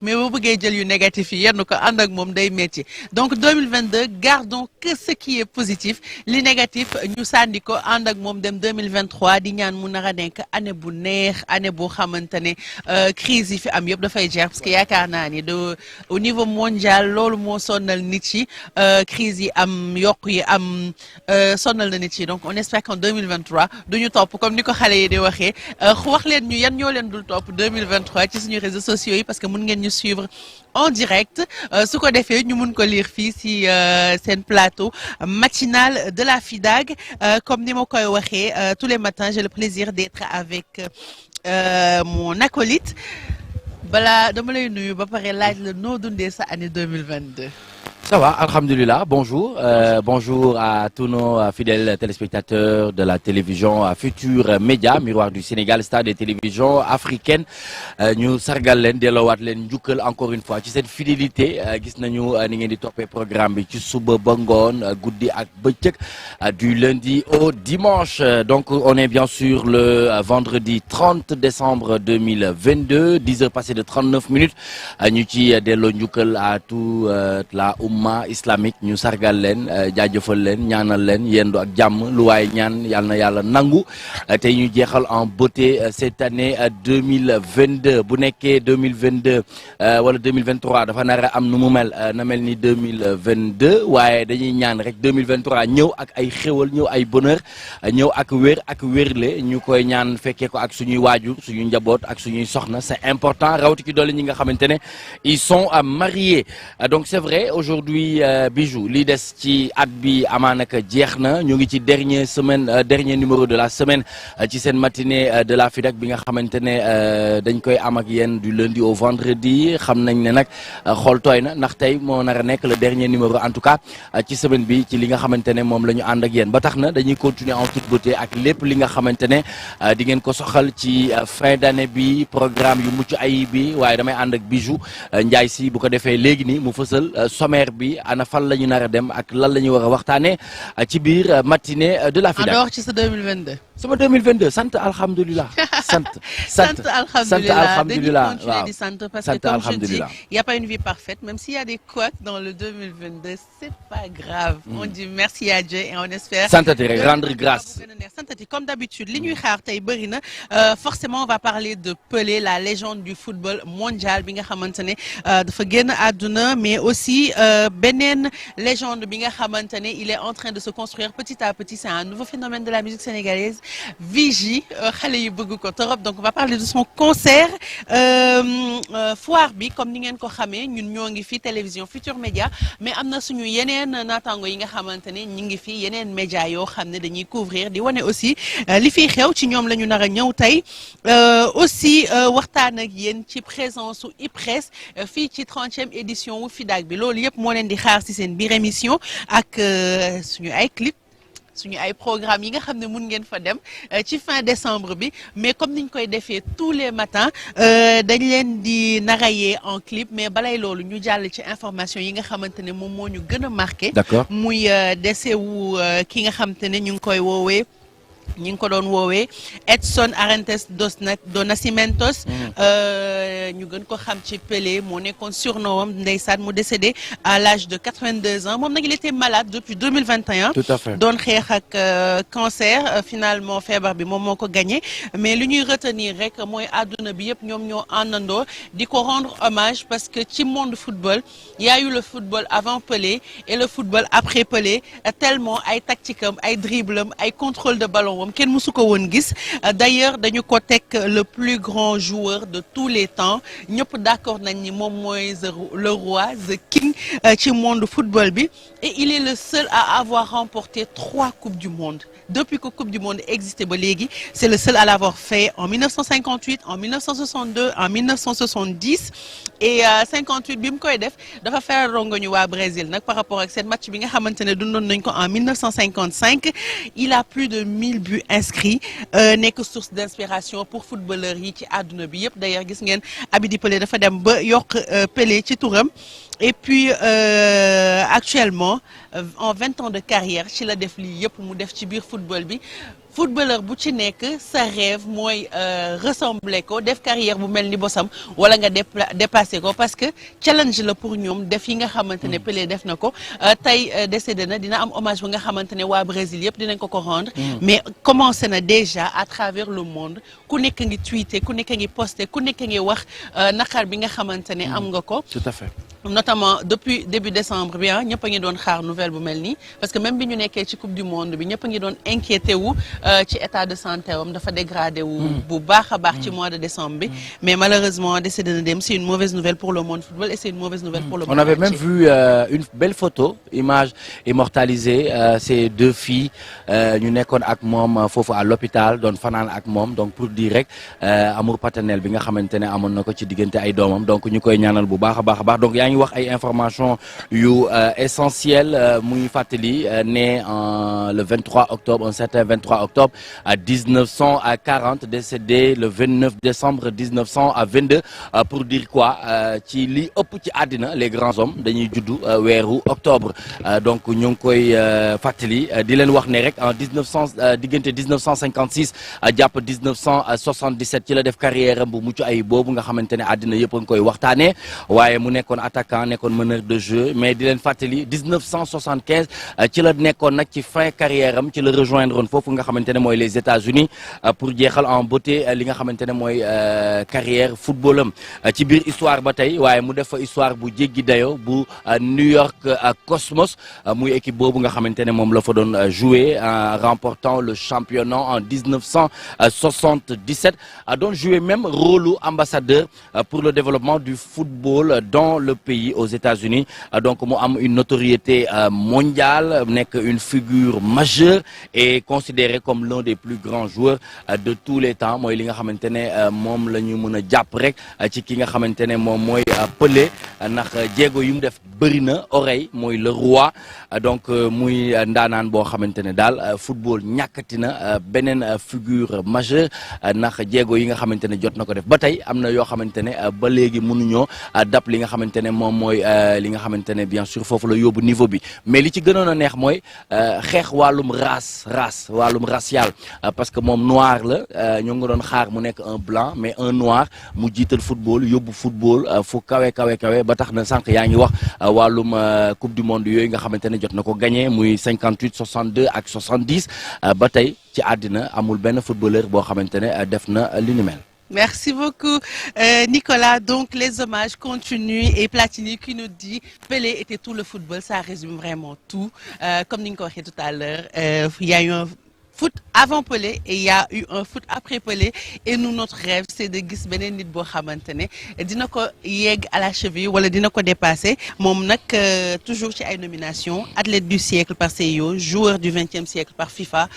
mais boo bëggee jël yu négatif yi yenn ko ànd ak moom day métti donc 2022 gardons que ce qui est positif li négatif ñu sànni ko ànd ak moom dem 2023 di ñaan mu nar a nekk année bu neex année boo xamante ne crise yi fi am yëpp dafay jeex parce que yaakaar naa ni au niveau mondial loolu moo sonnal nit yi crise yi am yokk yi am sonnal na nit yi donc on espère qu'en 2023 duñu topp comme ni ko xale yi di waxee wax leen ñu yan ñoo leen dul topp 2023 ci suñu réseaux sociaux yi parce que mun ngeen ñu suivre en direct su ko defee ñu mun ko lire fii si seen plateau matinal de la FIDAG comme ni ma koy waxee tous les matins j'ai le plaisir d'être avec mon acolyte balaa dama lay nuyu ba pare laaj la noo dundee sa année 2022. Ça va, alhamdulillah, bonjour. Bonjour à tous nos fidèles téléspectateurs de la télévision Futur Média, Miroir du Sénégal, star des télévisions africaines. Ñu sargal leen delloowaat leen njukkal encore une fois ci cette fidélité gis nañu ni ngeen di toppee programme bi ci suba ba ngoon guddi ak bëccëg du lundi au dimanche. Donc on est bien sûr le vendredi 30 décembre 2022, 10 heures passées de 39 minutes. Ñu ci delloo njukkal à tout la umma islamique ñu sargal leen jaajëfal leen ñaanal leen yendu ak jàmm lu waaye ñaan yal na yàlla nangu tey ñu jeexal en beauté cette année 2022 bu nekkee 2022 wala 2023 dafa nar a am nu mu mel na mel ni 2022 waaye dañuy ñaan rek 2023 ñëw ak ay xéwal ñëw ay bonheur ñëw ak wér ak wérle ñu koy ñaan fekkee ko ak suñuy waajur suñuy njaboot ak suñuy soxna c'est important rawati ki doole ñi nga xamante ne ils sont mariés donc c'est vrai aujourd'hui Bijou li des ci at bi amaanaka jeex na ñu ngi ci dernier numéro de la semaine ci seen matinée de la FIDAG bi nga xamante ne dañ koy am ak yéen du lundi au vendredi xam nañ ne nag xool tooy na ndax tey moo nar a nekk le dernier numéro en tout cas ci semaine bi ci li nga xamante ne moom la ñu ànd ak yéen ba tax na dañuy continuer en toute beauté ak lépp li nga xamante ne di ngeen ko soxal ci fin d'année bi programme yu mucc ayib bi waaye damay ànd ak Bijou Ndiaye si bu ko defee léegi ni mu fësal sommaire bi ana fan la ñu nar a dem ak lan la ñu war a waxtaanee ci biir matinée de la FIDAG. alors ci sa 2022. sama 2022 sant alhamdulilah. sant alhamdulilah dañuy continuer di sant parce que comme je dis il y a pas une vie parfaite même s'il y a des couacs dans le 2022 c'est pas grave. On dit merci à Dieu et on espère. santati rek rendre grâce. santati comme d'habitude li ñuy xaar tey bëri na forcément on va parler de Pelé la légende du football mondial bi nga xamante ne dafa génn àdduna mais aussi beneen légende bi nga xamante ne il est en train de se construire petit à petit c'est un nouveau phénomène de la musique sénégalaise Vigy xale yi bëgg ko torop donc on va parler de son concert foire bi comme ni ngeen ko xamee ñun ñoo ngi fi télévision Futur Média mais am na suñu yeneen naataango yi nga xamante ne ñi ngi fi yeneen média yoo xam ne dañuy couvrir di wane aussi li fiy xew ci ñoom la ñu nar a ñëw tey aussi waxtaan ak yéen ci présence su IPRES fii ci 30e édition wu FIDAG bi loolu yëpp moo leen di xaar ci seen biir émission ak suñu ay clip suñu ay programme yi nga xam ne mun ngeen fa dem ci fin décembre bi mais comme niñ koy defee tous les matins dañ leen di narayee en clip mais balay loolu ñu jàll ci information yi nga xamante ne moom moo ñu gën a marqué. D'accord. muy décès wu ki nga xamante ne ñu ngi koy woowee ñi ngi ko doon woowee Edson Arantes do Nascimentos ñu gën ko xam ci Pelé moo nekkoon surnom am ndeysaan mu décédé à l'âge de 82 ans moom nag il était malade depuis 2021. Tout à fait. doon xeex ak cancer finalement feebar bi moom moo ko gagné mais lu ñuy retenir rek mooy àdduna bi yëpp ñoom ñoo àndandoo di ko rendre hommage parce que ci monde football il y a eu le football avant Pelé et le football après Pelé tellement ay tactique am ay dribble am ay contrôle de ballon moom kenn mësu ko woon gis d'ailleurs dañu ko teg le plus grand joueur de tous les temps ñëpp d'accord nañ ni moom mooy le roi the king ci monde football bi et il est le seul à avoir remporté 3 coupes du monde depuis que coupe du monde existait ba léegi c'est le seul à l'avoir fait en 1958 en 1962 en 1970 et 58 bi mu koy def dafa faire rongoñu waa Brésil nag par rapport ak seen match bi nga xamante ne dundoon nañ ko en 1955 il a plus de 1000 buts inscrits nekk source d'inspiration pour footballeurs yi ci àdduna bi yëpp d'ailleurs gis ngeen Abidi Pelé dafa dem ba yokk Pelé ci turam et puis actuellement en 20 ans de carrière ci la def lii yëpp mu def ci biir football bi footballeur bu ci nekk sa rêve mooy ressembler ko def carrière bu mel ni bosam wala nga dépasser ko parce que challenge la pour ñoom def yi nga xamante ne Pelé def na ko tey décédé na dina am hommage bu nga xamante ne waa Brésil yëpp dinañ ko rendre mais commencé na déjà à travers le monde ku nekk ngi tweeter ku nekk ngi poster ku nekk ngi wax naqar bi nga xamante ne am nga ko. Tout à fait. Notamment depuis début décembre bi ñëpp a ngi doon xaar nouvelle bu mel nii parce que même bi ñu nekkee ci coupe du monde bi ñëpp a ngi doon inquiété wu ci état de santé am dafa dégradé wu bu baax a baax ci mois de décembre bi mais malheureusement décédé na dem c'est une mauvaise nouvelle pour le monde football et c'est une mauvaise nouvelle pour le monde. On avait même vu une belle photo image immortalisée ces deux filles ñu nekkoon ak moom foofu à l'hôpital doon fanaan ak moom donc pour dire rek amour paternel bi nga xamante ne amoon na ko ci diggante ay doomam donc ñu koy ñaanal bu baax a baax donc yaa ngi wax ay information yu essentielle muy fàttali né le 23 octobre un certain 23 octobre à 1940 décédé le 29 décembre 1922 pour dire quoi ci li ëpp ci àddina les grands hommes dañuy juddu weeru octobre donc ñu ngi koy fàttali di leen wax ne rek en diggante 1956 jàpp 1977 ci la def carrière am bu mucc ay boobu nga xamante ne àddina yëpp a ngi koy waxtaanee waaye mu nekkoon attaquant nekkoon meneur de jeu mais di leen fàttali 1975 ci la nekkoon nag ci fin carrière am ci la rejoindre woon foofu nga xamante ne mooy les États-Unis pour jeexal en beauté li nga xamante ne mooy carrière football am ci biir histoire ba tey waaye mu def fa histoire bu jéggi dayo bu New York Cosmos muy équipe boobu nga xamante ne moom la fa doon jouer en remportant le championnat en 1977 doon jouer même rôle ambassadeur pour le développement du football dans le pays aux États-Unis donc mu am une notoriété mondiale nekk une figure majeure et considéré comme l'un des plus grands joueurs de tous les temps mooy li nga xamante ne moom la ñu mën a jàpp rek ci ki nga xamante ne moom mooy Pelé ndax jéego yu mu def bëri na oreille mooy le roi donc muy ndaanaan boo xamante ne daal football ñàkkati na beneen figure majeure ndax jéego yi nga xamante ne jot na ko def ba tey am na yoo xamante ne ba léegi mënuñoo dab li nga xamante ne moom mooy li nga xamante ne bien sûr foofu la yóbbu niveau bi mais li ci gënoon a neex mooy xeex wàllum race wàllum racial parce que moom noir la ñoo ngi doon xaar mu nekk un blanc mais un noir mu jiital football yóbbu football fu kawe ba tax na sànq yaa ngi wax wàllum coupe du monde yooyu nga xamante ne jot na ko gagné muy 58 62 ak 70 ba tey ci àddina amul benn footballeur boo xamante ne def na li ni mel. Merci beaucoup Nicolas. Donc les hommages continuent et Platini qui nous dit Pelé était tout le football, ça résume vraiment tout. Comme ni nga ko waxee tout à l'heure, il y a eu un foot avant Pelé et il y a eu un foot après Pelé et nous notre rêve c'est de gis beneen nit boo xamante ne dina ko yegg à la cheville wala dina ko dépasser moom nag toujours ci ay nominations athlète du siècle par CIO, joueur du 20e siècle par FIFA.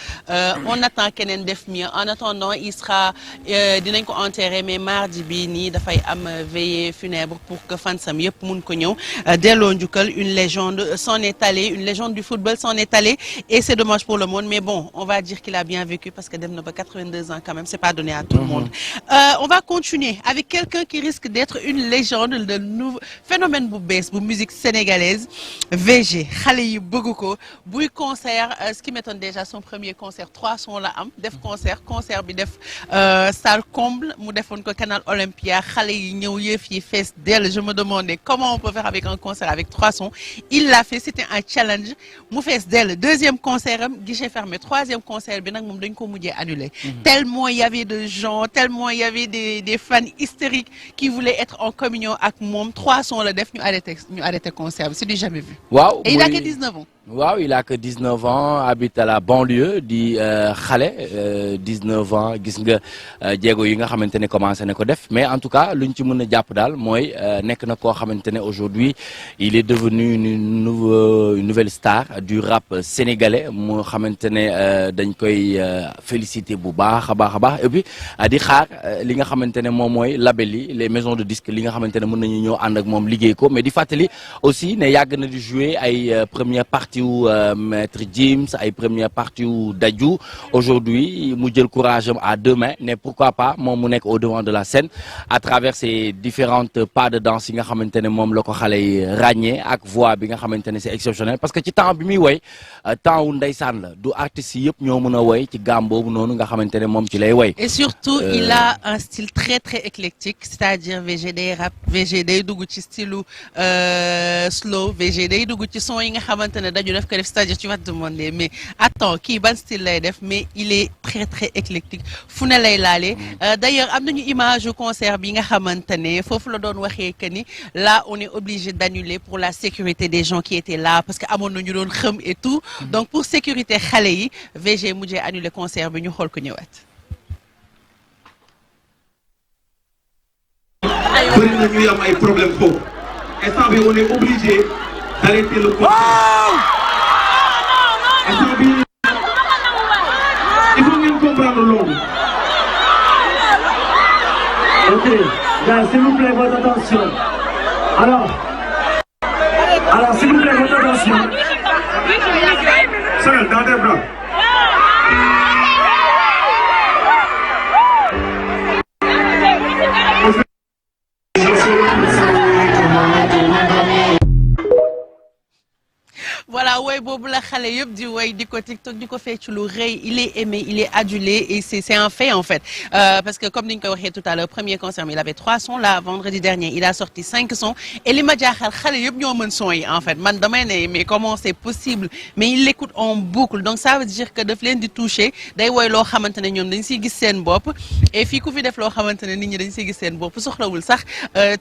On attend keneen def mieux. En attendant il sera dinañ ko enterrer mais mardi bi nii dafay am veillée funèbre pour que fansam yëpp mun ko ñëw delloo njukkal une légende s'en est allée, une légende du football s'en est allée et c'est dommage pour le monde mais bon on va dire qu'il a bien vécu parce que dem na ba 82 ans quand même c'est pas donné à tout le monde. On va continuer avec quelqu'un qui risque d'être une légende de nouveau phénomène bu bees bu musique sénégalaise VG xale yi bëgg ko buy concert ce qui m'étonne déjà son premier concert 3 sons la am def concert bi def salle comble mu defoon ko Canal Olympia xale yi ñëw yëf yi fees dell je me demandais comment on peut faire avec un concert avec 3 sons il l'a fait c'était un challenge mu fees dell deuxième concert am guichet fermé troisième concert bi nag moom dañ ko mujjee annulé tellement il y avait de gens tellement il y avait des fans hystériques qui voulaient être en communion ak moom 3 sons la def ñu arrêté concert bi c'est du jamais vu. Waaw et il a que 19 ans. waaw il a que 19 ans habite à la banlieue di xale 19 ans gis nga jéego yi nga xamante ne commencé na ko def mais en tout cas luñ ci mën a jàpp daal mooy nekk na koo xamante ne aujourd'hui il est devenu une nouvelle star du rap sénégalais moo xamante ne dañ koy féliciter bu baax a baax et puis di xaar li nga xamante ne moom mooy label yi les maisons de disques li nga xamante ne mën nañu ñëw ànd ak moom liggéey ko mais di fàttali aussi ne yàgg na di jouer ay première partie partie wu maître James ay première partie wu Dadju aujourd'hui mu jël courage am à deux mains ne pourquoi pas moom mu nekk au devant de la scène à travers ces différentes pas de danse yi nga xamante ne moom la ko xale yi ràññee ak voix bi nga xamante ne c'est exceptionnel parce que ci temps bi muy woy temps wu ndeysaan la du artistes yi yëpp ñoo mën a woy ci gamme boobu noonu nga xamante ne moom ci lay woy. Et surtout il a un style très très éclectique c'est-à-dire VG day rap VG day dugg ci style slow VG day dugg ci son yi nga xamante ne Dadju def ko def c'est-à-dire tu vas te demander mais attends kii ban style lay def mais il est très très éclectique fu ne lay laale d'ailleurs am nañu image au concert bi nga xamante ne foofu la doon waxee que ni là on est obligé d'annuler pour la sécurité des gens qui étaient là parce que amoon na ñu doon xëm et tout donc pour sécurité xale yi VG mujjee annuler concert bi ñu xool ko ñëwaat. bëri na ñuy am ay problème foofu instant bi on est obligé d'arrêter le concert. instant bi il faut ngeen comprendre loolu. Ok, gars, s'il vous plaît, votre attention. Alors, s'il vous plaît, votre attention. Seul dans tes bras. Voilà woy boobu la xale yëpp di woy di ko TikTok di ko fecc lu rëy il est aimé il est adulé et c'est un fait en fait parce que comme ni ñu ko waxee tout à l'heure premier concert il avait 3 sons là vendredi dernier il a sorti 5 sons et li ma jaaxal xale yëpp ñoo mën son yi en fait man damay ne mais comment c'est possible mais il l'écoute en boucle donc ça veut dire que daf leen di toucher day woy loo xamante ne ñoom dañ siy gis seen bopp et fii ku fi def loo xamante ne nit ñi dañ siy gis seen bopp soxlawul sax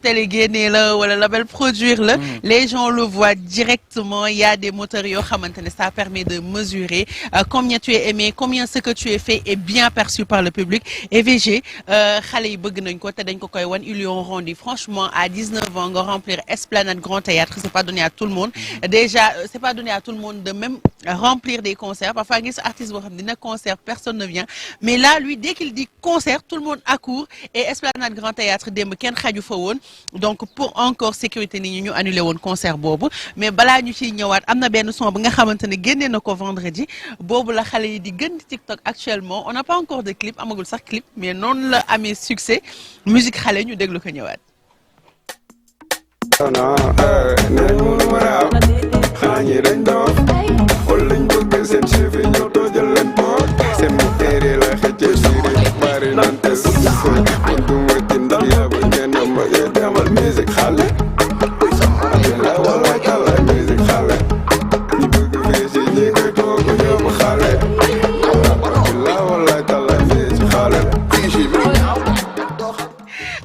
télé génnee la wala label produire la les gens le voient directement il y a des moteurs yoo xamante ne ça permet de mesurer combien tu es aimé combien ce que tu es fait est bien perçu par le public et VG xale yi bëgg nañ ko te dañ ko koy wan ils lui ont rendu franchement à 19 ans nga remplir Esplanade Grand Théâtre c'est pas donné à tout le monde déjà c'est pas donné à tout le monde de même remplir des concerts parfois gis artiste boo xam ne dina concert personne ne vient mais là lui dès qu'il dit concert tout le monde accourt et Esplanade Grand Théâtre démb kenn xaju fa woon donc pour encore sécurité nit ñi ñu annulé woon concert boobu mais balaa ñu ciy ñëwaat am na benn son bi nga xamante ne génnee na ko vendredi boobu la xale yi di gën di TikTok actuellement on n'a pas encore de clip amagul sax clip mais noonu la amee succès musique xale ñu déglu ko ñëwaat.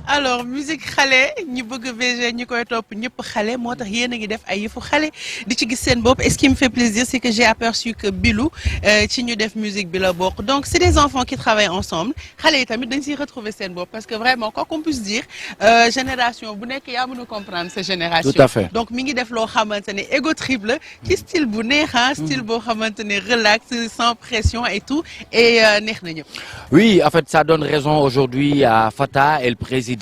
alors musique xale ñi bëgg VG ñi koy topp ñëpp xale moo tax yéen a ngi def ay yëfu xale di ci gis seen bopp et ce qui me fait plaisir c'est que j'ai aperçu que Bilou ci ñu def musique bi la bokk donc c'est des enfants qui travaillent ensemble xale yi tamit dañ siy retrouver seen bopp parce que vraiment quoi qu'on puisse dire génération bu nekk yaa mën a comprendre sa génération. Tout à fait. donc mi ngi def loo xamante ne ego trip la ci style bu neex style boo xamante ne relax sans pression et tout et neex na ñëpp. Oui, en fait ça donne raison aujourd'hui à Fata El Presidente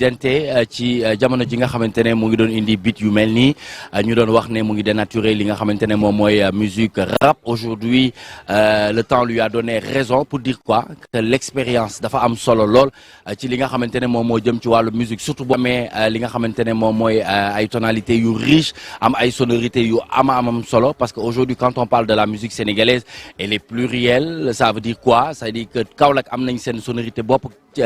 ci jamono ji nga xamante ne mu ngi doon indi beat yu mel nii ñu doon wax ne mu ngi dénaturer li nga xamante ne moom mooy musique rap aujourd'hui le temps lui a donné raison pour dire quoi que l'expérience dafa am solo lool ci li nga xamante ne moom moo jëm ci wàllu musique surtout boo amee li nga xamante ne moom mooy ay tonalités yu riche am ay sonorités yu am solo parce que aujourd'hui quand on parle de la musique sénégalaise elle est plurielle ça veut dire quoi ça veut dire que Kaolack am nañ seen sonorité bopp fi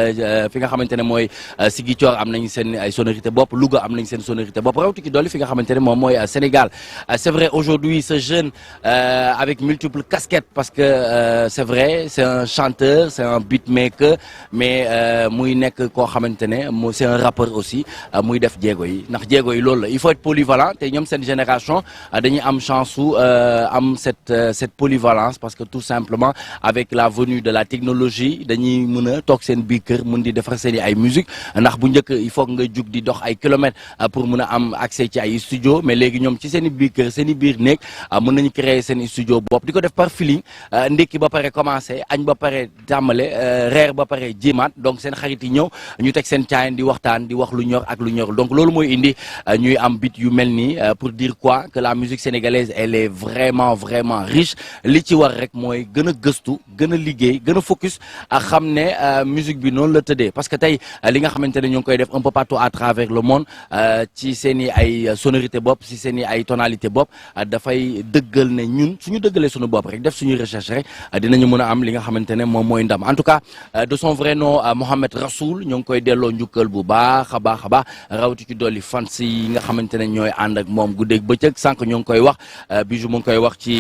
nga xamante ne mooy Ziguinchor am nañ seen ay sonorité bopp Louga am nañ seen sonorité bopp rawti ki dolli fi nga xamante ne moom mooy Sénégal c'est vrai aujourd'hui ce jeune avec multiples casquettes parce que c'est vrai c'est un chanteur c'est un beatmaker mais muy nekk koo xamante ne c'est un rappeur aussi muy def jéego yi ndax jéego yi loolu la il faut être polyvalent te ñoom seen génération dañuy am chance su am cette polyvalence parce que tout simplement avec la venue de la technologie dañuy mën a toog seen biir kër mën di defar seen i ay musique ndax bu njëkk il faut nga jug di dox ay kilomètres pour mën a am accès ci ay studio mais léegi ñoom ci seen i biir kër seen i biir néeg mën nañu créer seen studio bopp di ko def par feeling ndekki ba pare commencé añ ba pare tàmbale reer ba pare jimaat donc seen xarit yi ñëw ñu teg seen caayin di waxtaan di wax lu ñor ak lu ñor donc loolu mooy indi ñuy am bit yu mel nii pour dire quoi que la musique sénégalaise elle est vraiment riche li ci war rek mooy gën a gëstu gën a liggéey gën a focus ak xam ne musique bi noonu la tëddee parce que tey li nga xamante ne ñoo ngi koy def un peu partout à travers le monde ci seen i ay sonorité bopp ci seen i ay tonalité bopp dafay dëggal ne ñun suñu dëggalee suñu bopp rek def suñuy recherche rek dinañu mën a am li nga xamante ne moom mooy ndam en tout cas de son vrai nom Mohamed Rassoul ñoo ngi koy delloo njukkal bu baax a baax rawati ci dolli fans yi nga xamante ne ñooy ànd ak moom guddeeg bëccëg sànq ñoo ngi koy wax Bijou mu ngi koy wax ci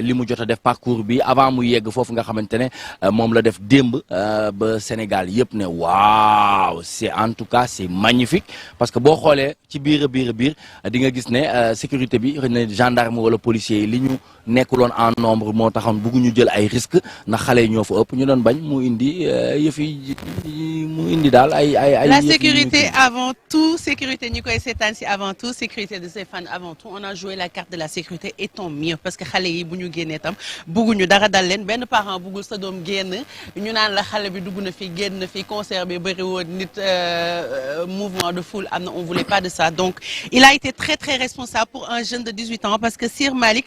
li mu jot a def parcours bi avant mu yegg foofu nga xamante ne moom la def démb ba Sénégal yëpp ne waaw c'est en tout cas c'est magnifique parce que boo xoolee ci biir di nga gis ne sécurité bi xëy na gendarme wala policier yi li ñu nekkuloon en nombre moo taxoon bëgguñu jël ay risques ndax xale yi ñoo fa ëpp ñu doon bañ mu indi yëf yi mu indi daal ay la sécurité avant tout sécurité ñi koy seetaan si avant tout sécurité de ses fans avant tout on a joué la carte de la sécurité et tant mieux parce que xale yi bu ñu génnee tam bëgguñu dara dal leen benn parent bëggul sa doom génn ñu naan la xale bi dugg na fi génn na fi concert bi bëri woon nit mouvement de foule am na on voulait pas de ça donc il a été très responsable pour un jeune de 18 ans parce que Sir Malik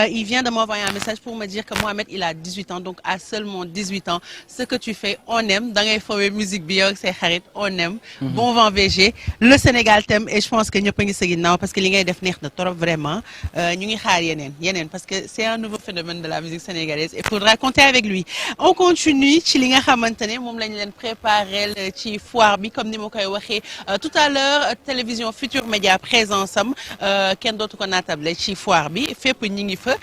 il vient de m'envoyer un message pour me dire que Mohamed il a 18 ans donc à seulement 18 ans ce que tu fais on aime da ngay fowee musique bi yow ak say xarit on aime bon vent VG le Sénégal t'aime et je pense que ñëpp a ngi sa ginnaaw parce que li ngay def neex na trop vraiment ñu ngi xaar yeneen parce que c'est un nouveau phénomène de la musique sénégalaise et faudra compter avec lui on continue ci li nga xamante ne moom lañu leen préparé ci foire bi comme ni ma koy waxee tout à l'heure télévision Futur Média présence am kenn dootu ko naatable ci foire bi fépp ñi ngi fa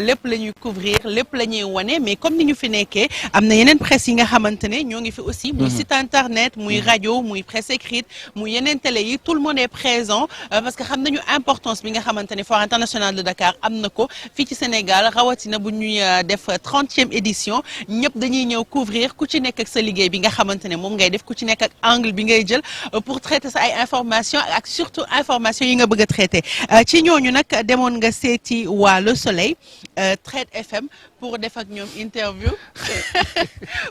lépp la ñuy couvrir lépp la ñuy wane mais comme ni ñu fi nekkee am na yeneen presse yi nga xamante ne ñoo ngi fi aussi muy site internet muy rajo muy presse écrite muy yeneen télé yi tout le monde est présent parce que xam nañu importance bi nga xamante ne foire internationale de Dakar am na ko fii ci Sénégal rawatina bu ñuy def 30e édition ñëpp dañuy ñëw couvrir ku ci nekk ak sa liggéey bi nga xamante ne moom ngay def ku ci nekk ak angle bi ngay jël pour traiter sa ay information ak surtout information yi nga bëgg a traiter ci ñooñu nag demoon nga seeti waa Le Soleil Trade FM pour def ak ñoom interview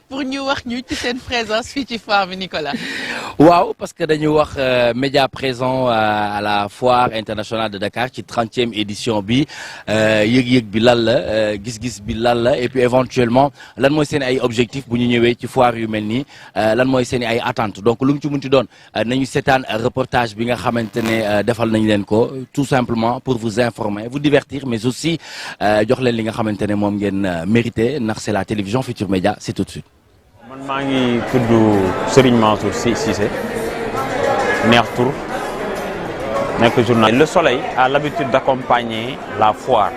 pour ñu wax ñu ci seen présence fii ci foire bi Nicolas. waaw parce que dañu wax média présent à la foire internationale de Dakar ci 30e édition bi yëg-yëg bi lan la gis-gis bi lan la et puis éventuellement lan mooy seen ay objectifs bu ñu ñëwee ci foire yu mel nii lan mooy seen ay attentes donc lu mu ci munti doon nañu seetaan reportage bi nga xamante ne defal nañ leen ko tout simplement pour vous informer vous divertir mais aussi jox leen li nga xamante ne moom ngeen mérité ndax c'est la télévision Futur Média c'est tout de suite. man maa ngi tudd Serigne Mansour Cissé neex tur nekk journaliste. Le Soleil a l'habitude d'accompagner la foire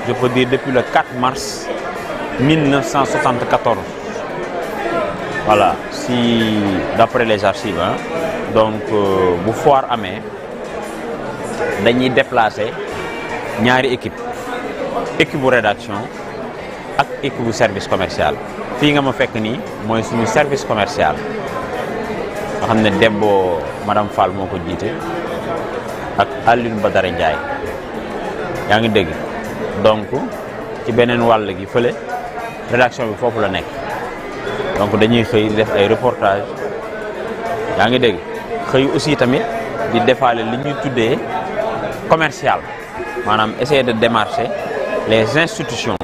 je peux dire depuis le 4 mars 1974 voilà si d'après les archives hein. Donc bu foire amee dañuy déplacer ñaari équipe bu rédaction ak équipe bu service commercial fii nga ma fekk nii mooy suñu service commercial nga xam ne Dembo madame Fall moo ko jiite ak Alioune Badara Ndiaye yaa ngi dégg donc ci beneen wàll gi fële rédaction bi foofu la nekk donc dañuy xëy di def ay reportage yaa ngi dégg xëy aussi tamit di defaale li ñuy tuddee commercial maanaam essayer de démarcher les institutions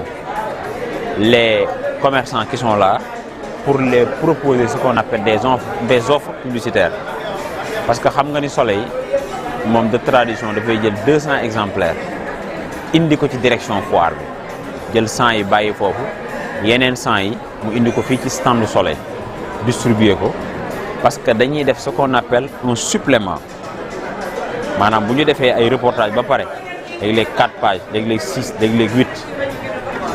les commerçants qui sont là pour les proposer ce qu'on appelle des offres publicitaires parce que xam nga ni Soleil moom de tradition dafay jël 200 exemplaires indi ko ci direction foire bi jël 100 yi bàyyi foofu yeneen 100 yi mu indi ko fii ci stand Soleil distribuer ko parce que dañuy def ce qu'on appelle un supplément maanaam bu ñu defee ay reportage ba pare léeg-léeg 4 pages léeg-léeg 6 léeg-léeg 8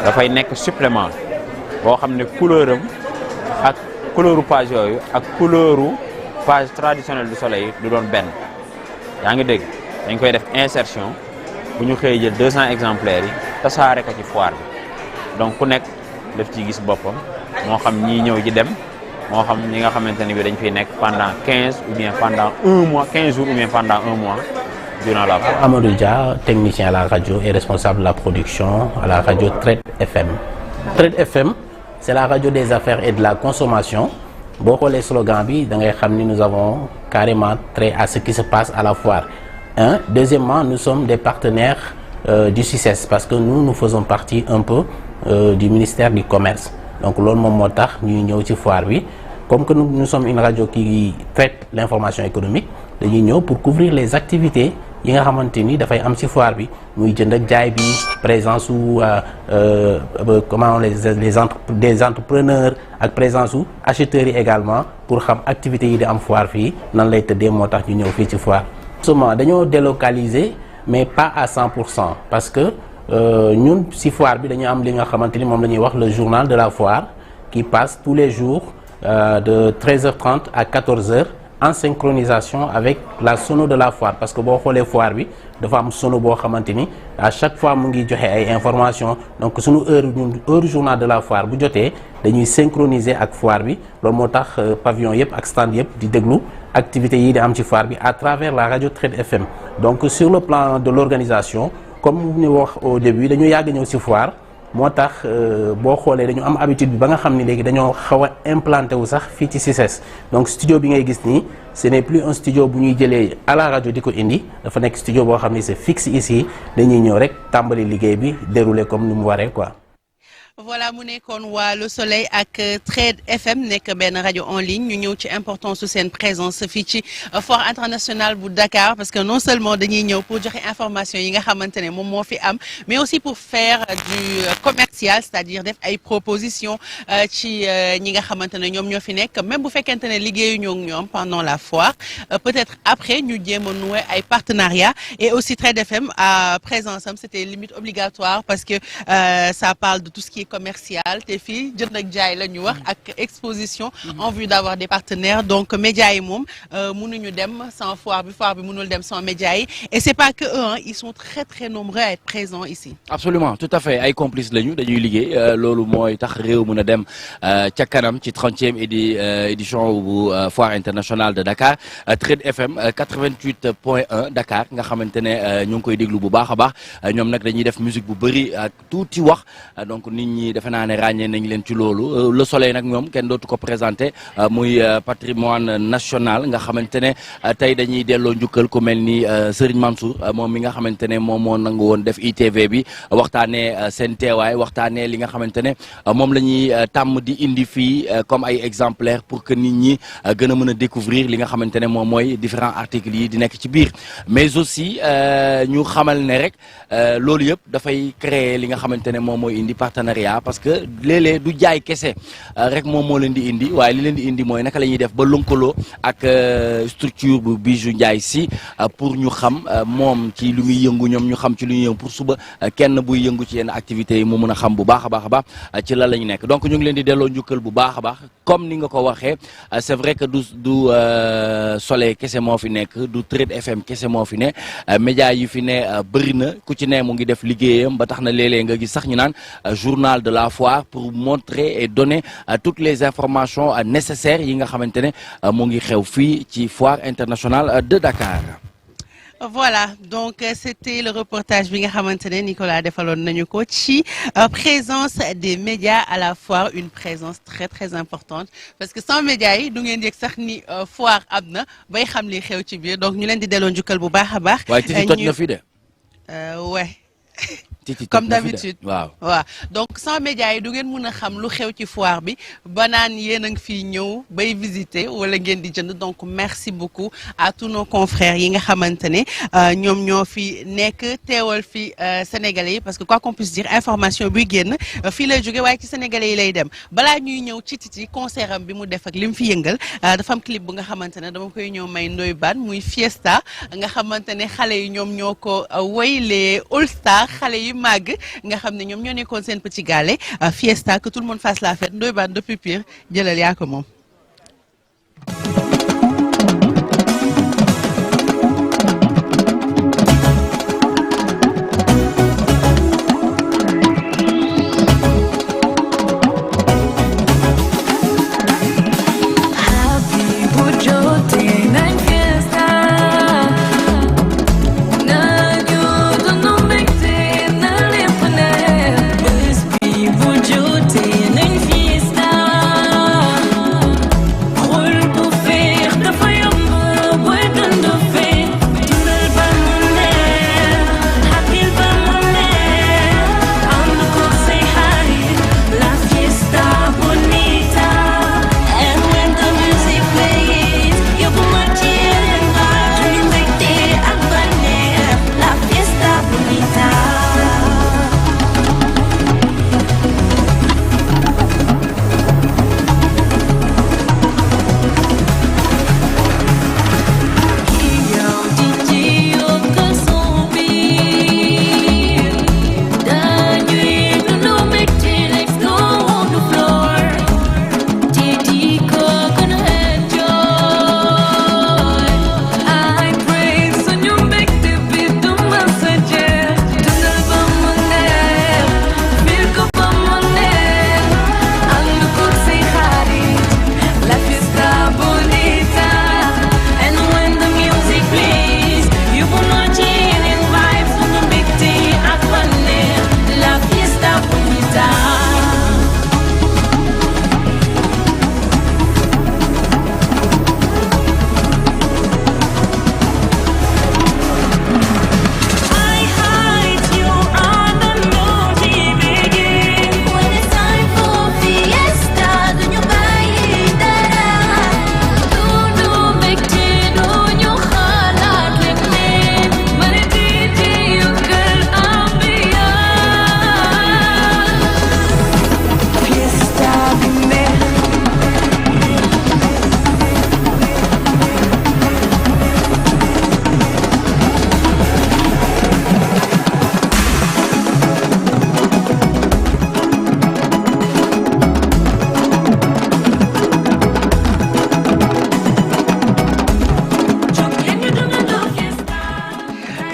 dafay nekk supplément boo xam ne couleur am ak couleuru page yooyu ak couleuru page traditionnelle du Soleil du doon benn yaa ngi dégg dañ koy def insertion bu ñu xëyee jël 200 exemplaires yi tasaare ko ci foire bi donc ku nekk daf ci gis boppam moo xam ñii ñëw ji dem moo xam ñi nga xamante ne bi dañ fiy nekk pendant 15 ou bien pendant 1 mois 15 jours ou bien pendant 1 mois durant la foire. Amadou Dia, technicien à la radio et responsable de la production à la radio Trade FM. Trade FM, c'est la radio des affaires et de la consommation. Beaucoup les slogans bi, nous avons carrément trait à ce qui se passe à la foire. Deuxièmement, nous sommes des partenaires du CICES parce que nous faisons partie un peu du ministère du Commerce. Donc, l'on motax ñuy ñëw ci foire bi. Comme que nous sommes une radio qui traite l'information économique, dañuy ñëw pour couvrir les activités yi nga xamanteni da fay am ci foire bi, muy jënd ak jaay bi, présence ou comment des entrepreneurs ak présence ou acheteurs yi également pour xam activités yi di am foire fi nan lay tëddee motax ñu ñëw fi ci foire. Seulement dañoo délocaliser mais pas à 100% parce que ñun ci foire bi dañu am li nga xamanteni mom lañuy wax le journal de la foire qui passe tous les jours de 13h30 à 14h en synchronisation avec la sono de la foire parce que boo xoolee foire bi dafa am sono boo xamante ni à chaque fois mu ngi joxe ay informations donc sunu heure journal de la foire bu jotee dañuy synchroniser ak foire bi loolu moo tax pavillon yëpp ak stand yëpp di déglu activités yi di am ci foire bi à travers la radio Trade FM. Donc sur le plan de l'organisation comme ñu wax au début dañu yàgg ñëw ci foire moo tax boo xoolee dañu am habitude bi ba nga xam ni léegi dañoo xaw a implanté wu sax fii ci CICES donc studio bi ngay gis nii ce n'est plus un studio bu ñuy jëlee à la radio di ko indi dafa nekk studio boo xam ni c'est fixe ici dañuy ñëw rek tàmbali liggéey bi dérouler comme ni mu waree quoi. Voilà mu nekkoon waa Le Soleil ak Trade FM nekk benn rajo en ligne ñu ñëw ci importance su seen présence fii ci foire internationale bu Dakar parce que non seulement dañuy ñëw pour joxe information yi nga xamante ne moom moo fi am mais aussi pour faire du commercial c'est-à-dire def ay propositions ci ñi nga xamante ne ñoom ñoo fi nekk même bu fekkente ne liggéeyuñu ak ñoom pendant la foire peut-être après ñu jéem a nouer ay partenariats et aussi Trade FM à présence am c'était limite obligatoire parce que ça parle de tout ce qui est commercial te fii jënd ak jaay la ñu wax ak exposition en vue d'avoir des partenaires donc médias yi moom mënuñu dem sans foire bi mënul dem sans médias yi et c'est pas que eux hein, ils sont très très nombreux à être présents ici. Absolument tout à fait ay complices lañu dañuy liggéey loolu mooy tax réew mën a dem ca kanam ci 30e édition bu foire internationale de Dakar Trade FM 88.1 Dakar nga xamante ne ñu ngi koy déglu bu baax a baax ñoom nag dañuy def musique bu bëri ak tuuti wax donc ñi defe naa ne ràññee nañ leen ci loolu Le Soleil nag ñoom kenn dootu ko présenté muy patrimoine national nga xamante ne tey dañuy delloo njukkal ku mel ni Serigne Mansour moom mi nga xamante ne moom moo nangu woon def ITV bi waxtaanee seen teewaay waxtaanee li nga xamante ne moom la ñuy tàmm di indi fii comme ay exemplaires pour que nit ñi gën a mën a découvrir li nga xamante ne moom mooy différents articles yi di nekk ci biir mais aussi ñu xamal ne rek loolu yëpp dafay créer li nga xamante ne moom mooy indi partenariat parce que léeg-léeg du jaay kese rek moom moo leen di indi waaye li leen di indi mooy naka la ñuy def ba lëkkaloo ak structure bu Bijou Ndiaye Sy pour ñu xam moom ci lu muy yëngu ñoom ñu xam ci lu ñuy yëngu pour suba kenn buy yëngu ci yenn activités yi mu mën a xam bu baax a baax a baax ci lan la ñu nekk donc ñu ngi leen di delloo njukkal bu baax a baax comme ni nga ko waxee c'est vrai que du Soleil kese moo fi nekk du Trade FM kese moo fi ne médias yi fi ne bëri na ku ci ne mu ngi def liggéeyam ba tax na léeg-léeg nga gis sax ñu naan journal de la foire pour montrer et donner toutes les informations nécessaires yi nga xamante ne mu ngi xew fii ci foire internationale de Dakar. Voilà donc c'était le reportage bi nga xamante ne Nicolas defaloon nañu ko ci présence des médias à la foire une présence très très importante parce que sans médias yi du ngeen yëg sax ni foire am na bay xam li xew ci biir donc ñu leen di delloo njukkal bu baax a baax. waaye titi toj na fi de. ouais. comme d'habitude waaw donc sans médias yi du ngeen mën a xam lu xew ci foire bi ba naan yéen a ngi fii ñëw bay visiter wala ngeen di jënd donc merci beaucoup à tous nos confrères yi nga xamante ne ñoom ñoo fi nekk teewal fi sénégalais yi parce que quoi qu'on puisse dire information buy génn fii lay jóge waaye ci sénégalais yi lay dem balaa ñuy ñëw ci Titi concert am bi mu def ak li mu fi yëngal dafa am clip bu nga xamante ne dama koy ñëw may Ndoye Bane muy Fiesta nga xamante ne xale yi ñoom ñoo ko woy les All Stars xale yi màgg nga xam ne ñoom ñoo nekkoon seen petit gallé Fiesta que tout le monde fasse la fête Ndoye Bane depuis Pire jëlal yaa ko moom.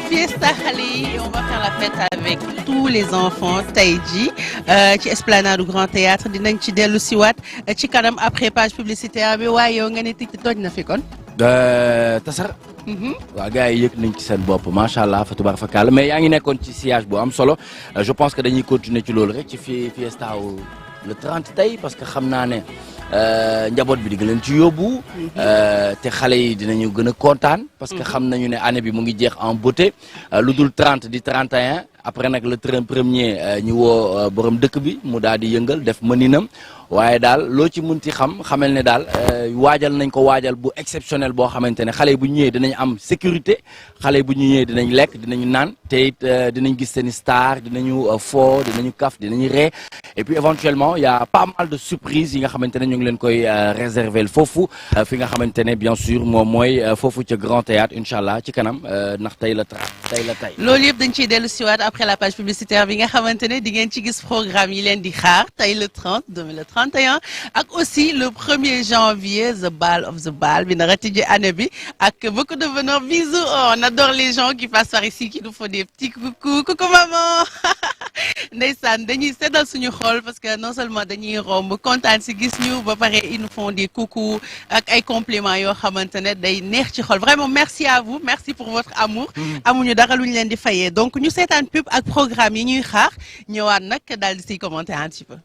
Fiesta xale yi on va faire la fête avec tous les enfants tey jii ci esplanade du Grand Théâtre dinañ ci dellu siwaat ci kanam après page publicitaire bi waaye yow nga ne tikki toj na fi kon. Tasar. waaw gars yi yëg nañ ci seen bopp macha allah fa tubaar fa kàll mais yaa ngi nekkoon ci sillage bu am solo je pense que dañuy continuer ci loolu rek ci Fiesta le 30 tey parce que xam naa ne njaboot bi di nga leen ci yóbbu. te xale yi dinañu gën a kontaan. parce que xam nañu ne année bi mu ngi jeex en beauté lu dul 30 di 31 après nag le 31er ñu woo borom dëkk bi mu daal di yëngal def mëninam. waaye daal loo ci munti xamal ne daal waajal nañ ko waajal bu exceptionnel boo xamante ne xale yi bu ñu ñëwee dinañ am sécurité xale yi bu ñu ñëwee dinañ lekk dinañu naan te it dinañ gis seen star dinañu fo dinañu kaf dinañu ree et puis éventuellement il y a pas mal de surprises yi nga xamante ne ñu ngi leen koy réserver foofu fi nga xamante ne bien sûr moom mooy foofu ca Grand Théâtre incha allah ci kanam ndax tey la tey. loolu yëpp dañ ciy dellu siwaat après la page publicitaire bi nga xamante ne di ngeen ci gis programme yi leen di xaar tey le 30 le 31 ak aussi le 1er janvier the ball of the ball bi nara tijji année bi ak beaucoup de bonheur bisous on adore les gens qui passent par ici qui nous font des petits coucou maman ndeysaan dañuy seddal suñu xol parce que non seulement dañuy romb kontaan si gis ñu ba pare ils nous font des coucou ak ay compliments yoo xamante ne day neex ci xol vraiment merci à vous merci pour votre amour amuñu dara lu ñu leen di fayee donc ñu seetaan pub ak programme yi ñuy xaar ñëwaat nag daal di siy commenter un petit peu.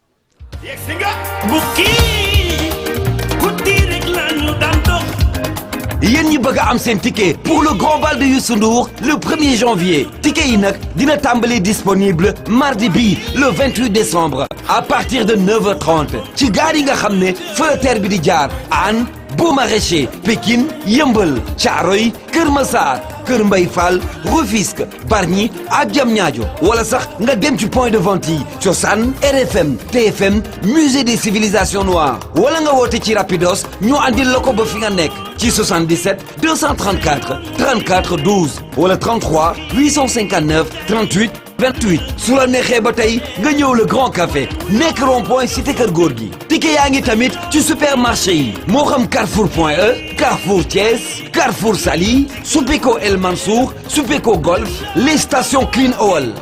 yéen ñi bëgg a am seen ticket pour le grand bal de Youssou Ndour le 1er janvier ticket yi nag dina tàmbali disponible mardi bi le 28 décembre à partir de 9h30 ci gaar yi nga xam ne feu bi di jaar Hann Beaux Maraîchers Pikine Yeumbeul Thiaroye Keur Massar Kër Mbaye Fall Rufisque Bargny ak Diamniadio wala sax nga dem ci point de vente yi Cosaan RFM TFM musée des civilisations noires wala nga woote ci Rapidos ñu andil la ko ba fi nga nekk ci 77 234 34 12 wala 33 859 38 28 su la neexee ba tey nga ñëw le Grand Café nekk rond-point cité Kër Gorgui ticket yaa ngi tamit ci supermarché yi moo xam Carrefour.e Carrefour Thiès Carrefour Saly Supéco El Mansour Supéco Golf les stations Clean Oil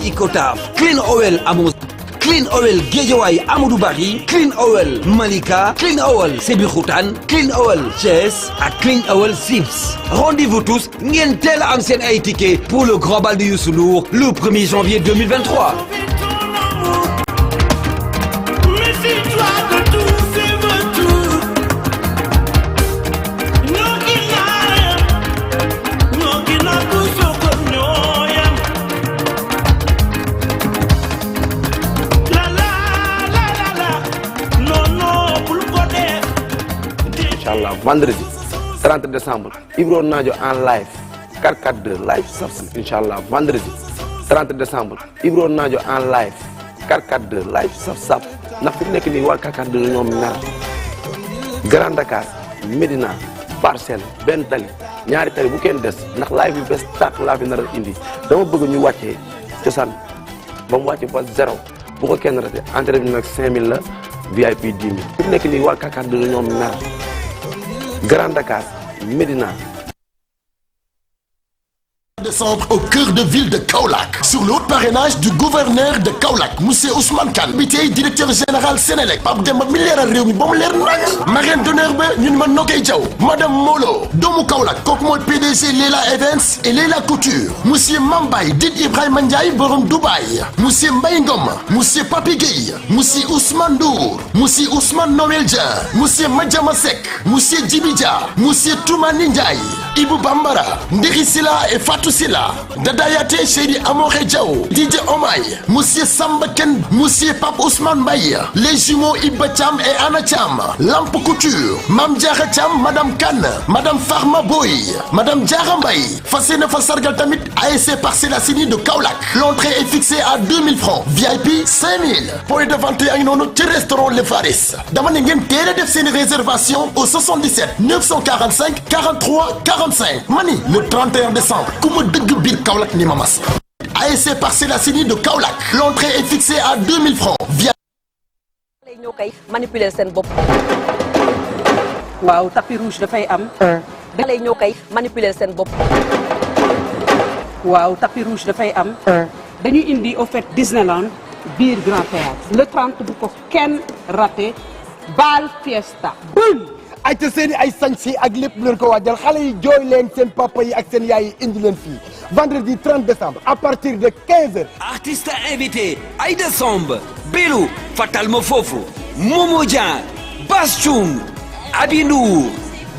Icotaf Clean Oil Amos Clean Oil Guédiawaye Amadou Barry Clean Oil Malika Clean Oil Sébikotane Clean Oil Thiès ak Clean Oil Sips rendez-vous tous ngeen teel a am seen ay ticket pour le grand bal de Youssou Ndour le 1er janvier 2023. Vendredi 30 décembre Ibro Nadio en live 442 live saf inchallah vendredi 30 décembre Ibro Nadio en live 442 live saf ndax fi nekk nii waa 442 ñoom nar Grand Dakar Médina Parcelles benn tali ñaari tali bu kenn des ndax live bi bés tàkk laa fi nar a indi dama bëgg ñu wàccee cosaan ba mu wàcce ba zéro bu ko kenn rate entrée bi nag 5000 la VIP 10 000 fi nekk nii waa 442 ñoom nar Grand Dakar, Médina. Décembre au cœur de ville de Kaolack sur le haut parrainage du gouverneur de Kaolack monsieur Ousmane Kane bi tey directeur général Sénélec Pape Demba mi leeral réew mi ba mu leer nañ marraine d'honneur ba ñun ma Nogay Diaw madame Molo doomu Kaolack kooku mooy PDG Leila Events et Leila Couture monsieur Mambay dit Ibrahima Ndiaye borom Dubaï monsieur Mbaye Ngom monsieur Papi Gueye monsieur Ousmane Ndour monsieur Ousmane Noël Dia monsieur Madjama Seck monsieur Djibi Dia monsieur Toumani Ndiaye Ibou Bambara Ndiri Sila et Fatou Sila Dadayate Chéri Amore Diaw DJ Omay monsieur Samba Ken monsieur Pape Ousmane Baye les jumeaux Iba Thiam et Anna Thiam Lamp Couture Mam Diarra Thiam madame Kane madame Farma Boy madame Diarra Mbaye fas yéene fa sargal tamit ASC Parcelles Assainies de Kaolack l'entrée est fixée à 2000 francs VIP 5000 point de vente yaa ngi noonu ci restaurant Le Faris dama ne ngeen teel a def seen réservation au 77 945 43 45 mani le 31 décembre ku ma dëgg biir Kaolack ni ma mas ASC Parcelles Assainies de Kaolack l'entrée est fixée à 2000 francs via ñoo koy manipuler seen bopp waaw tapis rouge dafay am da lay ñoo koy manipuler seen bopp waaw tapis rouge dafay am. dañu indi au fait Disneyland biir Grand Théâtre le 30 bu ko kenn raté Bal Fiesta. ay te seen i ay sañse ak lépp lu leen ko waajal xale yi jooy leen seen papa yi ak seen yaay yi indi leen fii vendredi 30 décembre à partir de 15h. Artistes invités Aïda Samb, Belou, Fatal Mofofu, Momo Dieng, Bass Thioung, Aby Ndour,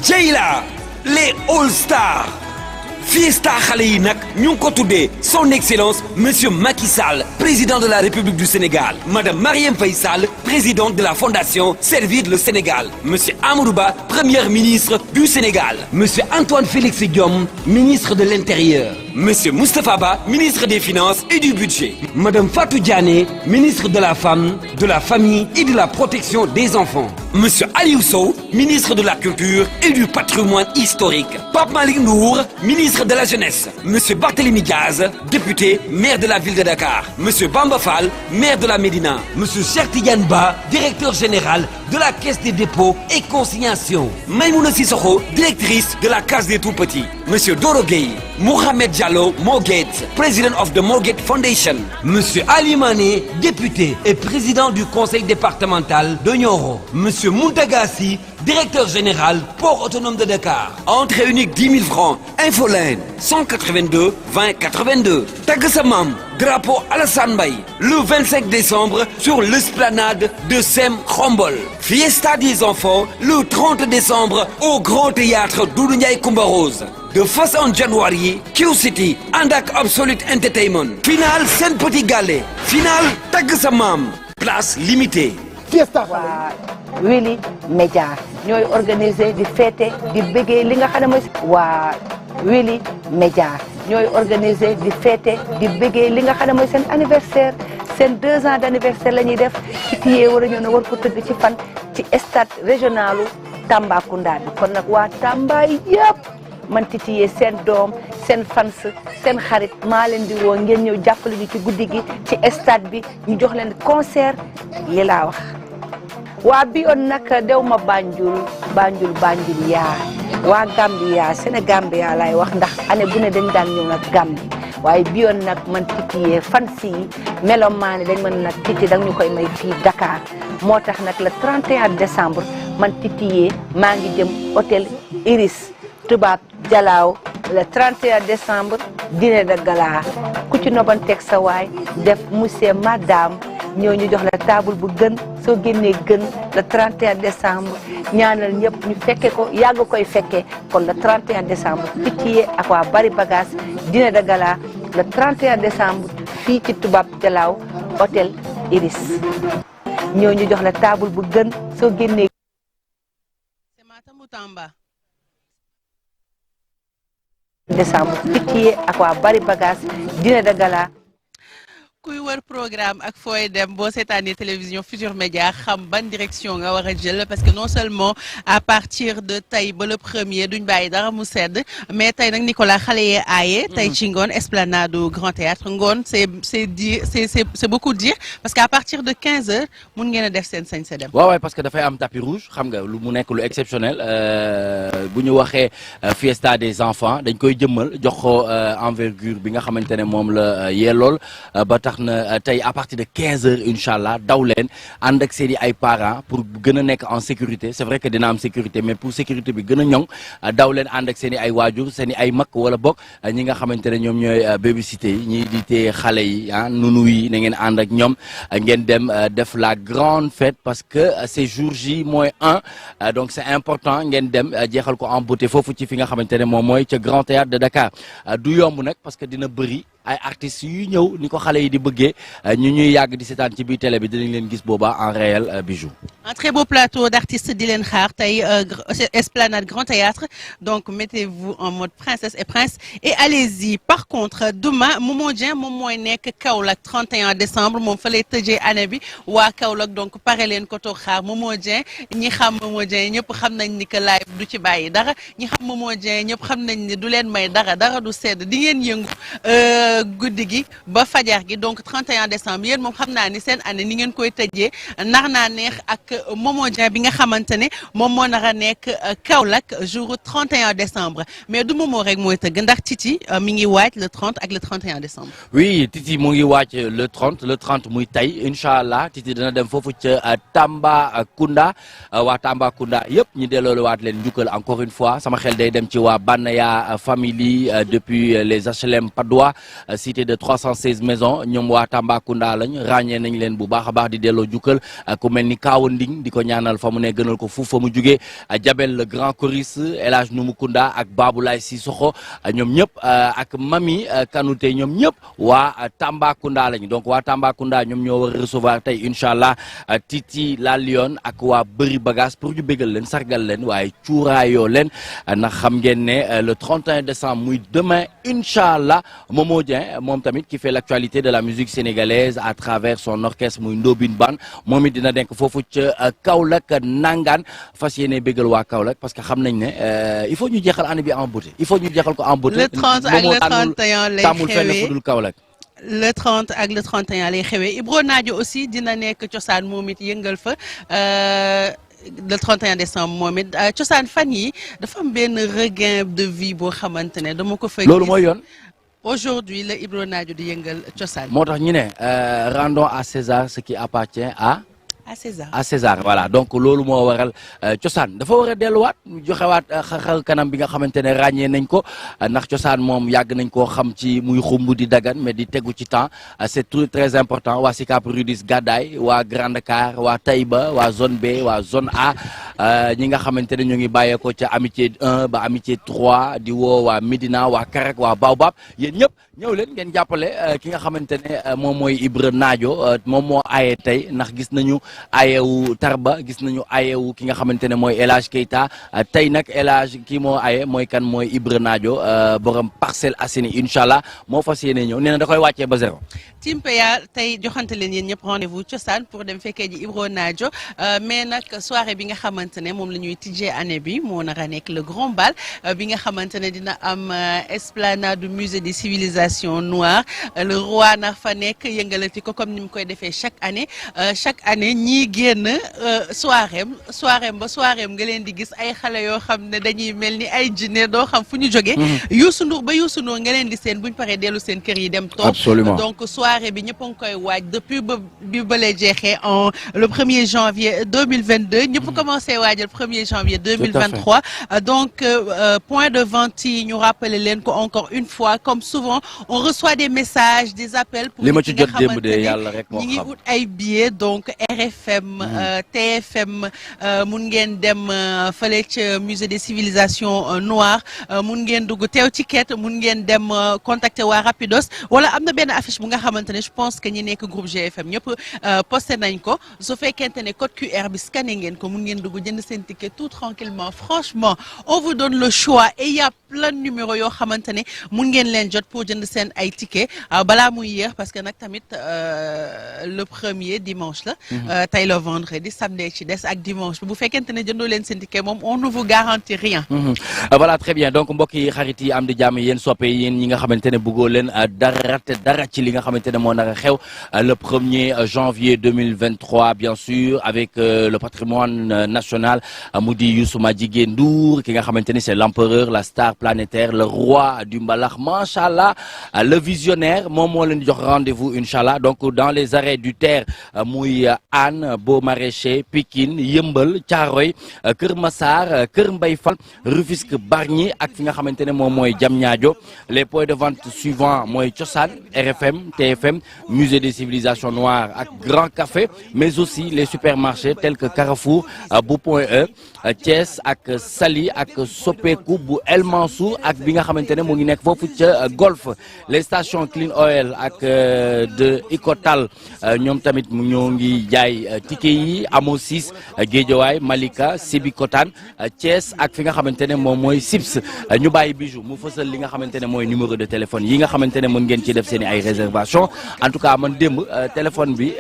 Dieyla, les All Stars. Fiesta xale yi nag ñu ngi ko tuddee son excellence monsieur Macky Sall président de la République du Sénégal madame Marième Faye Sall présidente de la fondation Servir le Sénégal monsieur Amadou Ba premier ministre du Sénégal monsieur Antoine Félix Diome ministre de l'Intérieur monsieur Moustapha Ba ministre des Finances et du Budget madame Fatou Diané ministre de la Femme de la Famille et de la Protection des Enfants monsieur Aliou Sow ministre de la Culture et du Patrimoine historique Pape Malick Ndour ministre de la Jeunesse, monsieur Barthélémy Diaz, député, maire de la ville de Dakar, monsieur Bamba Fall, maire de la Médina, monsieur Cheikh Tidiane Ba, directeur général de la Caisse des dépôts et consignations, Maïmouna Sissoko, directrice de la Case des Tout-Petits, monsieur Doro Gueye, Mohamed Diallo, Mogate, president of the Mogate Foundation, monsieur Ali Mané, député et président du conseil départemental de Nioro, monsieur Mountagassi, directeur général Port autonome de Dakar. Entrée unique 10 000 francs. Infoline 182 20 82. Tagg sa Maam, drapeau Alassane Mbaye. Le 25 décembre sur l'esplanade de Sem Khombol. Fiesta des enfants le 30 décembre au Grand Théâtre Doudou Ndiaye Coumba Rose. The 1st January Q-City Andak Absolute Entertainment. Finale Sen Petit Gallé. Finale Tagg sa Maam. Place limitée. Fiesta waa Wili Média ñooy organiser di fêter di bëggee li nga xam ne mooy waa Wili Média ñooy organiser di fêter di bëggee li nga xam ne mooy seen anniversaire seen 2 ans d'anniversaire la ñuy def ci tiyee war a ñëw na war ko tëgg ci fan ci stade régionalu Tambacounda bi kon nag waa Tamba yëpp man titiyee seen doom seen fans seen xarit maa leen di woo ngeen ñëw jàppale ñu ci guddi gi ci stade bi ñu jox leen concert li laa wax waa bi yoon nag dew ma Banjul yaa waa Gambia Sénégambia laay wax ndax année bu ne dañ daan ñëw nag Gambie waaye bi yoon nag man titiyee fans yi melomaane dañ mën nag titi dang ñu koy may fii Dakar moo tax nag le 31 décembre man titiyee maa ngi jëm hôtel Iris Tubaab Jalaaw le 31 décembre dîner de gala ku ci nobanteeg sa waay def monsieur madame ñoo ñu jox la table bu gën soo génnee gën le 31 décembre ñaanal ñëpp ñu fekke ko yàgg koy fekke kon le 31 décembre Titiye ak waa Bari Bagage dîner de gala le 31 décembre fii ci Tubaab Jalaaw hôtel Iris ñoo ñu jox la table bu gën soo génnee décembre Titiye ak waa Bari Bagage dîner de gala kuy wër programme ak fooy dem boo seetaanee télévision Futur Média xam ban direction nga war a jël parce que non seulement à partir de tey ba le premier duñ bàyyi dara mu sedd mais tey nag Nicolas xale yee aaye tey ci ngoon esplanade du Grand Théâtre ngoon c'est beaucoup dire parce que à partir de 15h mun ngeen a def seen sañ-sa dem. waaw parce que dafay am tapis rouge xam nga lu mu nekk lu exceptionnel bu ñu waxee fiesta des enfants dañ koy jëmmal jox ko envergure bi nga xamante ne moom la yellool ba tax na tey à partir de 15h incha allah daw leen ànd ak seen i ay parents pour gën a nekk en sécurité c'est vrai que dina am sécurité mais pour sécurité bi gën a ñoŋ daw leen ànd ak seen i ay waajur seen i ay mag wala bokk ñi nga xamante ne ñoom ñooy babysitter yi ñii di tee xale yi nunu yi na ngeen ànd ak ñoom ngeen dem def la grande fête parce que c'est jour J -1 donc c'est important ngeen dem jeexal ko en beauté foofu ci fi nga xamante ne moom mooy ca Grand Théâtre de Dakar du yomb nag parce que dina bëri ay artistes yu ñëw ni ko xale yi di bëggee ñu ñuy yàgg di seetaan ci biir télé bi dinañ leen gis boobaa en réel bijou. Un très beau plateau d'artistes di leen xaar tey esplanade Grand Théâtre donc mettez-vous en mode princesse et prince et allez-y par contre demain Momo Dieng moom mooy nekk Kaolack 31 décembre moom fa lay tëjee année bi waa Kaolack donc pare leen ko toog xaar Momo Dieng ñi xam Momo Dieng ñëpp xam nañ ni que live du ci bàyyi dara ñi xam Momo Dieng ñëpp xam nañ ni du leen may dara du sedd di ngeen yëngu guddi gi ba fajar gi donc 31 décembre yéen moom xam naa ni seen année ni ngeen koy tëjee nar naa neex ak Momo Dieng bi nga xamante ne moom moo nar a nekk Kaolack jour 31 décembre mais du Momo rek mooy tëgg ndax Titi mi ngi waaj le 30 ak le 31 décembre. oui Titi mu ngi waaj le 30 muy tey incha allah Titi dana dem foofu ca Tambacounda waa Tambacounda yëpp ñu dellooluwaat leen njukkal encore une fois sama xel day dem ci waa Banaya famille depuis les HLM Padoua cité de 316 maisons ñoom waa Tambacounda lañ ràññee nañ leen bu baax a baax di delloo njukkal ku mel ni Kaawa Nding di ko ñaanal fa mu ne gënal ko fuuf fa mu jugee Jabel le grand choriste El Hadj Numukunda ak Baboulaye Sissoko ñoom ñëpp ak Mami Kanouté ñoom ñëpp waa Tambacounda lañ donc waa Tambacounda ñoom ñoo war a recevoir tey incha allah Titi la Lion ak waa Bëri Bagage pour ñu bégal leen sargal leen waaye cuuraayoo leen ndax xam ngeen ne le 31 décembre muy demain incha allah Momo Dieng moom tamit qui fait l'actualité de la musique sénégalaise à travers son orchestre muy Ndobin Ban moom it dina denk foofu ca Kaolack nangaan fas yéene bégal waa Kaolack parce que xam nañ ne il faut ñu jeexal année bi en beauté il faut ñu jeexal ko en beauté. le 30 ak le 31 lay tàmmul fenn fu dul Kaolack. le 30 ak le 31 lay xewee Ibro Nadio aussi dina nekk cosaan moom it yëngal fa le 31 décembre moom it cosaan fan yi dafa am benn regain de vie boo xamante ne dama ko fa gis. loolu mooy yoon. aujourd'hui la Ibro Nadio di yëngal cosaan. moo tax ñu ne rendons à César ce qui appartient à César voilà donc loolu moo waral cosaan dafa war a delluwaat joxewaat xar kanam bi nga xamante ne ràññee nañ ko ndax cosaan moom yàgg nañ koo xam ci muy xumb di dagan mais di tegu ci temps c'est très important waa Sicap Rudis Gadaye waa Grand Dakar waa Taïba waa zone B waa zone A ñi nga xamante ne ñu ngi bàyyeekoo ca amitié 1 ba amitié 3 di woo waa Médina waa Karak waa Baobab yéen ñëpp ñëw leen ngeen jàppale ki nga xamante ne moom mooy Ibra Nadio moom moo aaye tey ndax gis nañu ayewu Tarba gis nañu ayewu ki nga xamante ne mooy El Hadj Keita tey nag El Hadj kii moo aye mooy kan mooy Ibra Nadio borom Parcelles Assainies incha allah moo fas yéene ñëw nee na da koy wàccee ba zéro. Timpeya tey joxante leen yéen ñëpp rendez-vous cosaan pour dem fekkee ji Ibro Nadio mais nag soirée bi nga xamante ne moom la ñuy tijjee année bi moo nar a nekk le grand bal bi nga xamante ne dina am esplanade du musée des civilisations noires le roi nar fa nekk yëngalati ko comme ni mu koy defee chaque année ñii génn soiréem nga leen di gis ay xale yoo xam ne dañuy mel ni ay jinne doo xam fu ñu jógee Youssou Ndour ba Youssou Ndour nga leen di seen buñ paree dellu seen kër yi dem toog absolument donc soirée bi ñëpp a ngi koy waaj depuis bi balee jeexee en le 1er janvier 2022 ñëpp commencé waajal 1er janvier 2023 donc point de vente yi ñu rappeler leen ko encore une fois comme souvent on reçoit des messages des appels pour li ma ci jot démb de yàlla rek moo ñi ngi xam ut ay billets donc RFM TFM mun ngeen dem fële ca musée des civilisations noires mun ngeen dugg teew ci ket mun ngeen dem contacter waa Rapidos wala am na benn affiche bu nga xamante ne je pense que ñi nekk groupe GFM ñëpp posté nañ ko su fekkente ne code QR bi scanné ngeen ko mun ngeen dugg jënd seen ticket tout tranquillement franchement on vous donne le choix et il y a plein de numéros yoo xamante ne mun ngeen leen jot pour jënd seen ay ticket balaa muy yéex parce que nag tamit le premier dimanche la tey le vendredi samedi ci des ak dimanche bu fekkente ne jëndoo leen seen ticket moom on ne vous garantit rien. voilà très bien donc mbokk yi xarit yi am di jàmm yéen soppe yéen ñi nga xamante ne bëggoo leen dara ci li nga xamante ne moo nar a xew le 1er janvier 2023 bien sûr avec le patrimoine national mu di Youssou Madjiguène Ndour ki nga xamante ni c'est l'empereur la star planétaire le roi du mbalax machallah le visionnaire moom moo leen jox rendez-vous inchallah donc dans les arrêts du terre muy Hann Beaux Maraîchers Pikine Yeumbeul Thiaroye Kër Massar Kër Mbaye Fall Rufisque Bargny ak fi nga xamante ne moom mooy Diamniadio les points de vente suivants mooy Cosaan RFM TFM musée des civilisations noires ak Grand Café mais aussi les supermarchés tels que Carrefour bu Point E Thiès ak Saly ak Sopeku bu El Mansour ak bi nga xamante ne mu ngi nekk foofu ca Golf les stations Clean Oil ak de Icotal ñoom tamit ñoo ngi jaay ticket yi Amo 6 Guédiawaye Malika Sébikotane Thiès ak fi nga xamante ne moom mooy Sips ñu bàyyi bijou mu fësal li nga xamante ne mooy numéro de téléphone yi nga xamante ne mën ngeen ci def seen ay réservation en tout cas man démb téléphone bi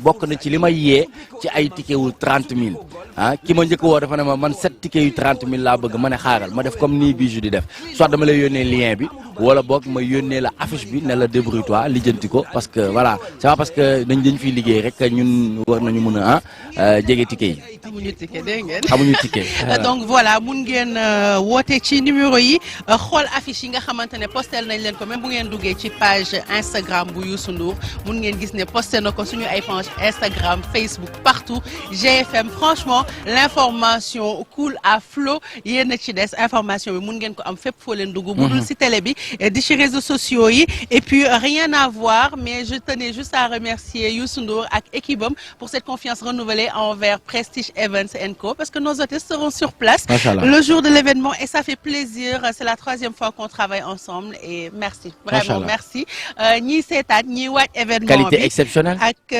bokk na ci li may yee ci ay ticket wu 30 000 ki ma njëkk woo dafa ne ma man 7 ticket yu 30 000 laa bëgg ma ne xaaral ma def comme nii bijou di def soit dama lay yónnee lien bi wala boog ma yónnee la affiche bi ne la débrouille-toi lijjanti ko parce que voilà c'est pas parce que dañ fiy liggéey rek ñun war nañu mën a jege ticket yi. amuñu ticket dégg ngeen. amuñu ticket. donc voilà mun ngeen woote ci numéro yi xool affiche yi nga xamante ne postel nañ leen ko même bu ngeen duggee ci page Instagram bu Youssou Ndour mun ngeen gis ne posté na ko suñu ay page Instagram Facebook partout GFM franchement l'information coule à flot yéen a ci des information bi mun ngeen ko am fépp foo leen dugg. bu dul ci télé bi di ci réseaux sociaux yi et puis rien à voir mais je tenais juste à remercier Youssou Ndour ak équipe am pour cette confiance renouvelée envers Prestige Events & Co parce que nos hôtes seront sur place le jour de l'événement et ça fait plaisir c'est la 3e fois qu'on travaille ensemble et merci vraiment merci ñii seetaan ñii waaj événement bi qualité exceptionnelle ak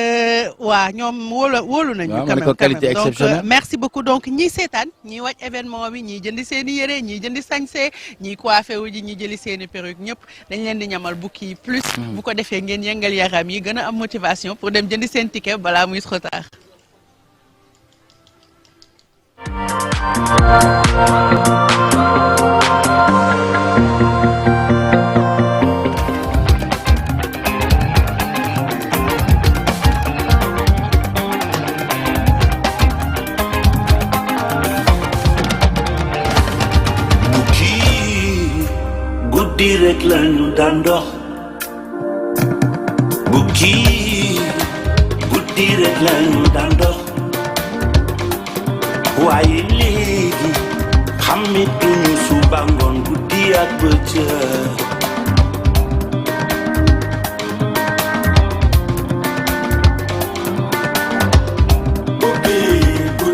waa ñoom wóolu nañu quand même qualité exceptionnelle donc merci beaucoup donc ñii seetaan ñii waaj événement bi ñii jëndi seeni yére ñii jëndi sañse ñii coiffé wu ji ñii jëli seeni perruque ñëpp dañ leen di ñamal bukki plus bu ko defee ngeen yëngal yaram yi gën a am motivation pour dem jëndi seen ticket balaa muy trop tard. Guddi rek lañu daan dox guddi rek lañu daan dox waaye léegi xamituñu suba ngoon guddi ak bëccëg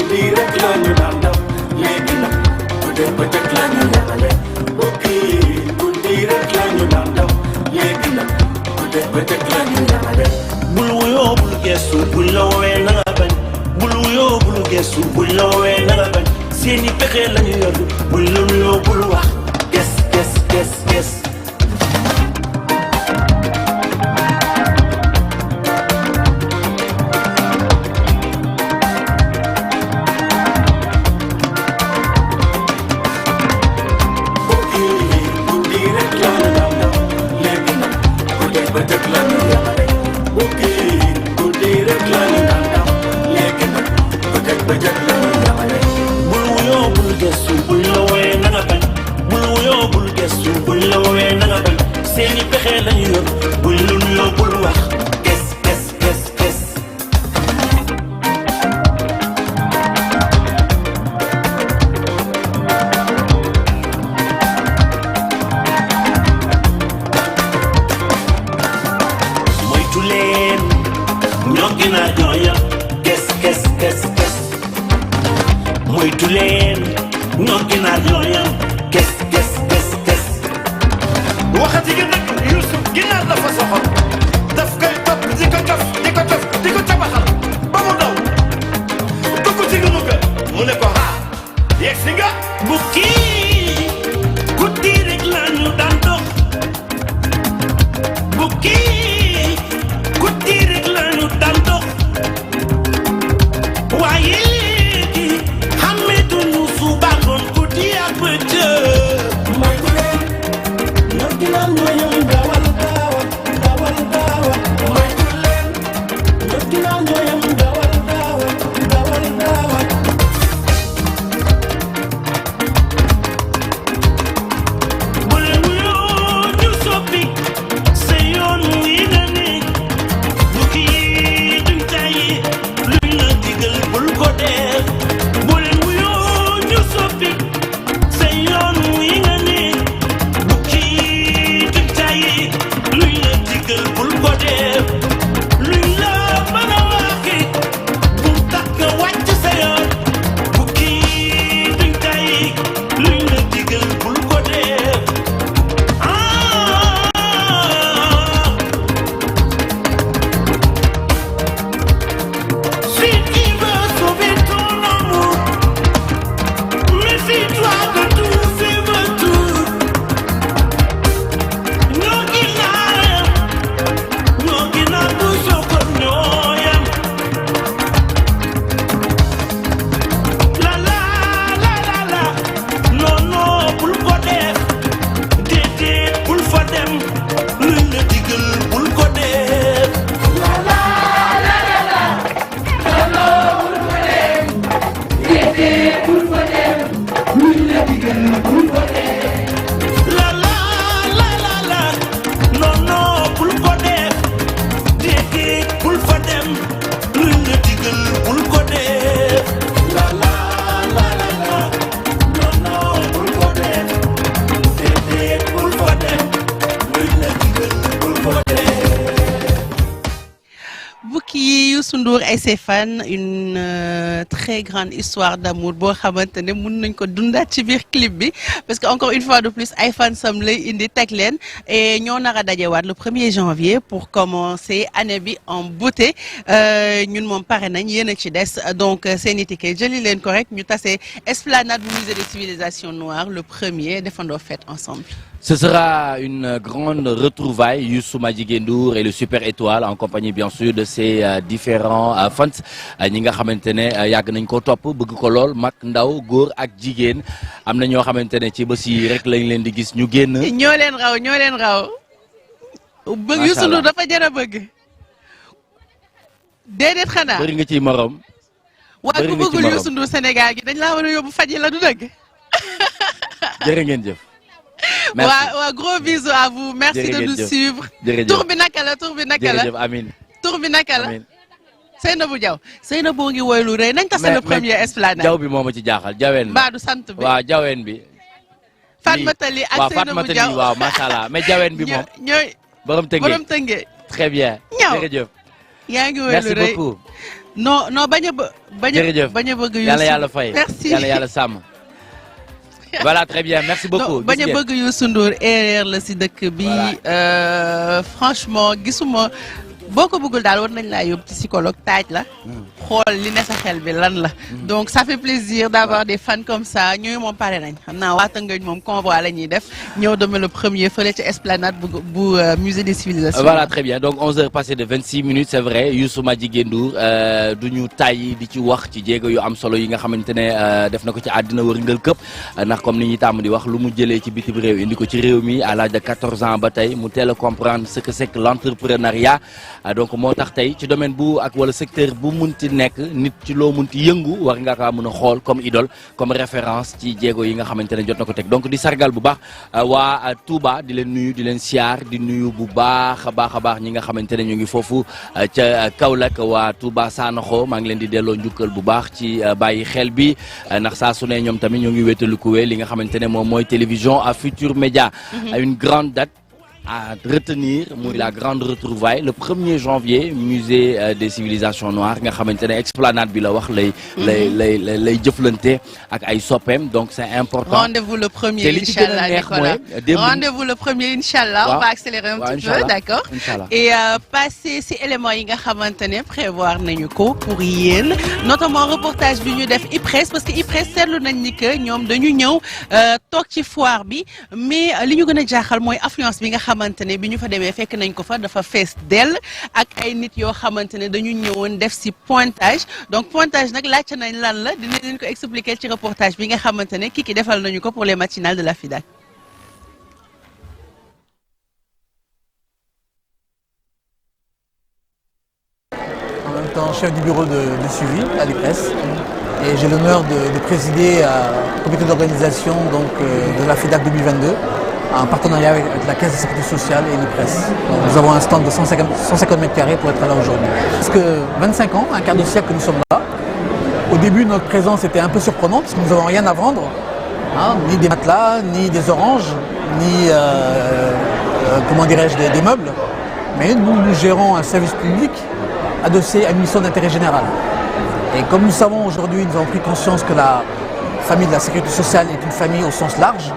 guddi rek lañu daan dox léegi nag guddi bëccëg lañu yemale bul wuyoo bul gestu bul la woowee na nga bañ bul wuyoo bul gestu bul la woowee na nga bañ seeni pexe lañu yor bul la nuyoo bul wax ges ges ges ges Youssou Ndour et ses fans une très grande histoire d'amour boo xamante ne mun nañ ko dundaat ci biir clip bi parce que encore une fois de plus ay fans sam lay indi teg leen et ñoo nar a dajewaat le 1er janvier pour commencer année bi en beauté ñun moom pare nañ yéen a ci des donc seen i ticket jëli leen ko rek ñu tase esplanade bu musée des civilisations noires le 1er defandoo fête ensemble. Ce sera une grande retrouvaille, Youssou Madjiguène Ndour et le Super Étoile en compagnie bien sûr de ses différents fans ñi nga xamante ne yàgg nañ ko topp bëgg ko lool mag ndaw góor ak jigéen am na ñoo xamante ne ci bés yi rek lañ leen di gis ñu génn. ñoo leen raw. bëgg Youssou Ndour dafa jar a bëgg. déedéet xanaa. bëri nga ciy morom. bëri nga ci morom waaw ku bëggul Youssou Ndour Sénégal gi dañ laa war a yóbbu faji la du dëgg. jërë ngeen jëf. waaw gros bisous à vous merci de nous suivre. tur bi naka la jërëjëf Amine. tur bi naka la. Seynabou Diaw Seynabou ngi woy lu rëy nañ tase le premier esplanade. Diaw bi moo ma ci jaaxal jaween bi. Baadu sant bi waaw jaween bi. Fatmata Li ak Seynabou Diaw waaw macha allah mais jaween bi moom. ñooy borom tëngee très bien. jërëjëf. yaa ngi woy lu merci rëy beaucoup. non bañ a bëgg Youssou. yàlla fay merci yàlla sàmm. voilà très bien merci beaucoup. bañ a bëgg Youssou Ndour erreur la si dëkk bi franchement gisuma boo ko bëggul daal war nañ laa yóbbu ci psychologue taaj la. xool li ne sa xel bi lan la. donc ça fait plaisir d'avoir des fans comme ça ñooy moom pare nañ xam naa waa Tëngéej moom convoi la ñuy def ñëw demee le premier fële ci esplanade bu musée des civilisations. voilà très bien donc 11h passées de 26 minutes c'est vrai Youssou Madjiguène Ndour du ñu tàyyi di ci wax ci jéego yu am solo yi nga xamante ne def na ko ci àddina wërngal këpp ndax comme ni ñuy tàmm di wax lu mu jëlee ci bitim réew indi ko ci réew mi à l'âge de 14 ans ba tey mu teel a comprendre ce que c'est que l'entrepreneuriat donc moo tax tey ci domaine bu ak wala secteur bu munti nekk nit ci loo munti yëngu war nga kaa mën a xool comme idole comme référence ci jéego yi nga xamante ne jot na ko teg donc di sargal bu baax waa Touba di leen nuyu di leen siyaar di nuyu bu baax a baax ñi nga xamante ne ñu ngi foofu ca Kaolack waa Touba Sanoxo maa ngi leen di delloo njukkal bu baax ci bàyyi xel bi ndax saa su ne ñoom tamit ñoo ngi wétalikuwee li nga xamante ne moom mooy télévision à Futur Média une grande date à retenir muy la grande retrouvaille le 1er janvier musée des civilisations noires nga xamante ne esplanade bi la wax lay jëflante ak ay soppeem donc c'est important. rendez-vous le 1er inchallah Nicolas rendez-vous le 1er inchallah on va accélérer un petit peu d'accord et passer ci éléments yi nga xamante ne prévoir nañu ko pour yéen notamment reportage bi ñu def IPRES parce que IPRES seetlu nañ ni que ñoom dañu ñëw toog ci foire bi mais li ñu gën a jaaxal mooy affluence bi nga xamante ne bi ñu fa demee fekk nañ ko fa dafa fees dell ak ay nit yoo xamante ne dañu ñëwoon def ci pointage donc pointage nag laajte nañ lan la dinañ leen ko expliquer ci reportage bi nga xamante ne kii defal nañu ko pour les matinales de la FIDAK. En même temps chef du bureau de suivi à l'IPRES et j'ai l'honneur de présider le comité d'organisation donc de la FIDAK 2022. En partenariat avec la Caisse de sécurité sociale et l'IPRES. Nous avons un stand de 150 mètres carrés pour être là aujourd'hui. Parce que 25 ans, un quart de siècle que nous sommes là. Au début, notre présence était un peu surprenante parce que nous n'avons rien à vendre. Ni des matelas, ni des oranges, ni comment dirais-je, des meubles. Mais nous gérons un service public adossé à une mission d'intérêt général. Et comme nous savons aujourd'hui, nous avons pris conscience que la famille de la sécurité sociale est une famille au sens large.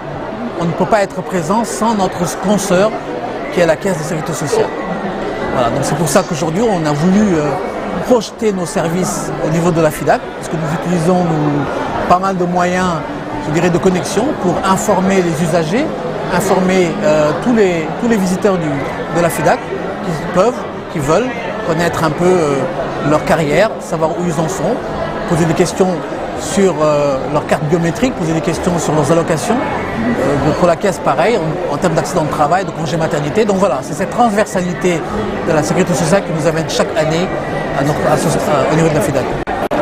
On ne peut pas être présent sans notre sponsor qui est la Caisse de sécurité sociale. Voilà, donc c'est pour ça qu'aujourd'hui on a voulu projeter nos services au niveau de la FIDAK parce que nous utilisons pas mal de moyens, je dirais, de connexion pour informer les usagers, informer tous les visiteurs de la FIDAK qui veulent connaître un peu leur carrière, savoir où ils en sont, poser des questions sur leur carte biométrique, poser des questions sur leurs allocations. Pour la caisse, pareil, en termes d'accident de travail, de congé maternité. Donc voilà, c'est cette transversalité de la sécurité sociale qui nous amène chaque année au niveau de la FIDAK.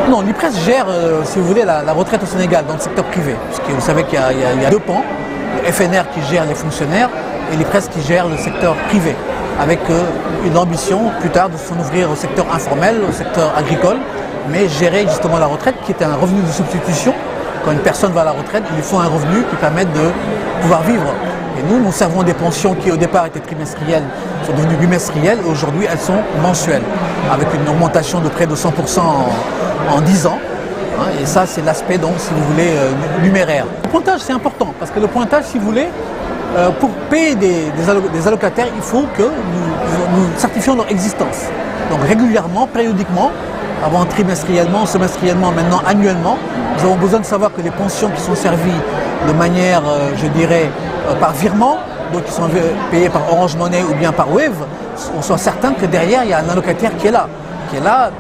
Non, l'IPRES gère, si vous voulez, la retraite au Sénégal dans le secteur privé. Parce que vous savez qu'il y a deux pans, le FNR qui gère les fonctionnaires et l'IPRES qui gère le secteur privé. Avec une ambition plus tard de s'en ouvrir au secteur informel, au secteur agricole, mais gérer justement la retraite qui est un revenu de substitution. Quand une personne va à la retraite, il lui faut un revenu qui permette de pouvoir vivre Et nous servons des pensions qui au départ étaient trimestrielles, sont devenues bimestrielles, et aujourd'hui elles sont mensuelles, avec une augmentation de près de 100% en 10 ans. Et ça, c'est l'aspect, donc, si vous voulez, numéraire. Le pointage, c'est important, parce que le pointage, si vous voulez, pour payer des allocataires, il faut que nous certifions leur existence. Donc régulièrement, périodiquement, avant trimestriellement, semestriellement, maintenant annuellement, nous avons besoin de savoir que les pensions qui sont servies de manière, je dirais, par virement, donc qui sont payées par Orange Money ou bien par Wave, on soit certain que derrière, il y a un allocataire qui est là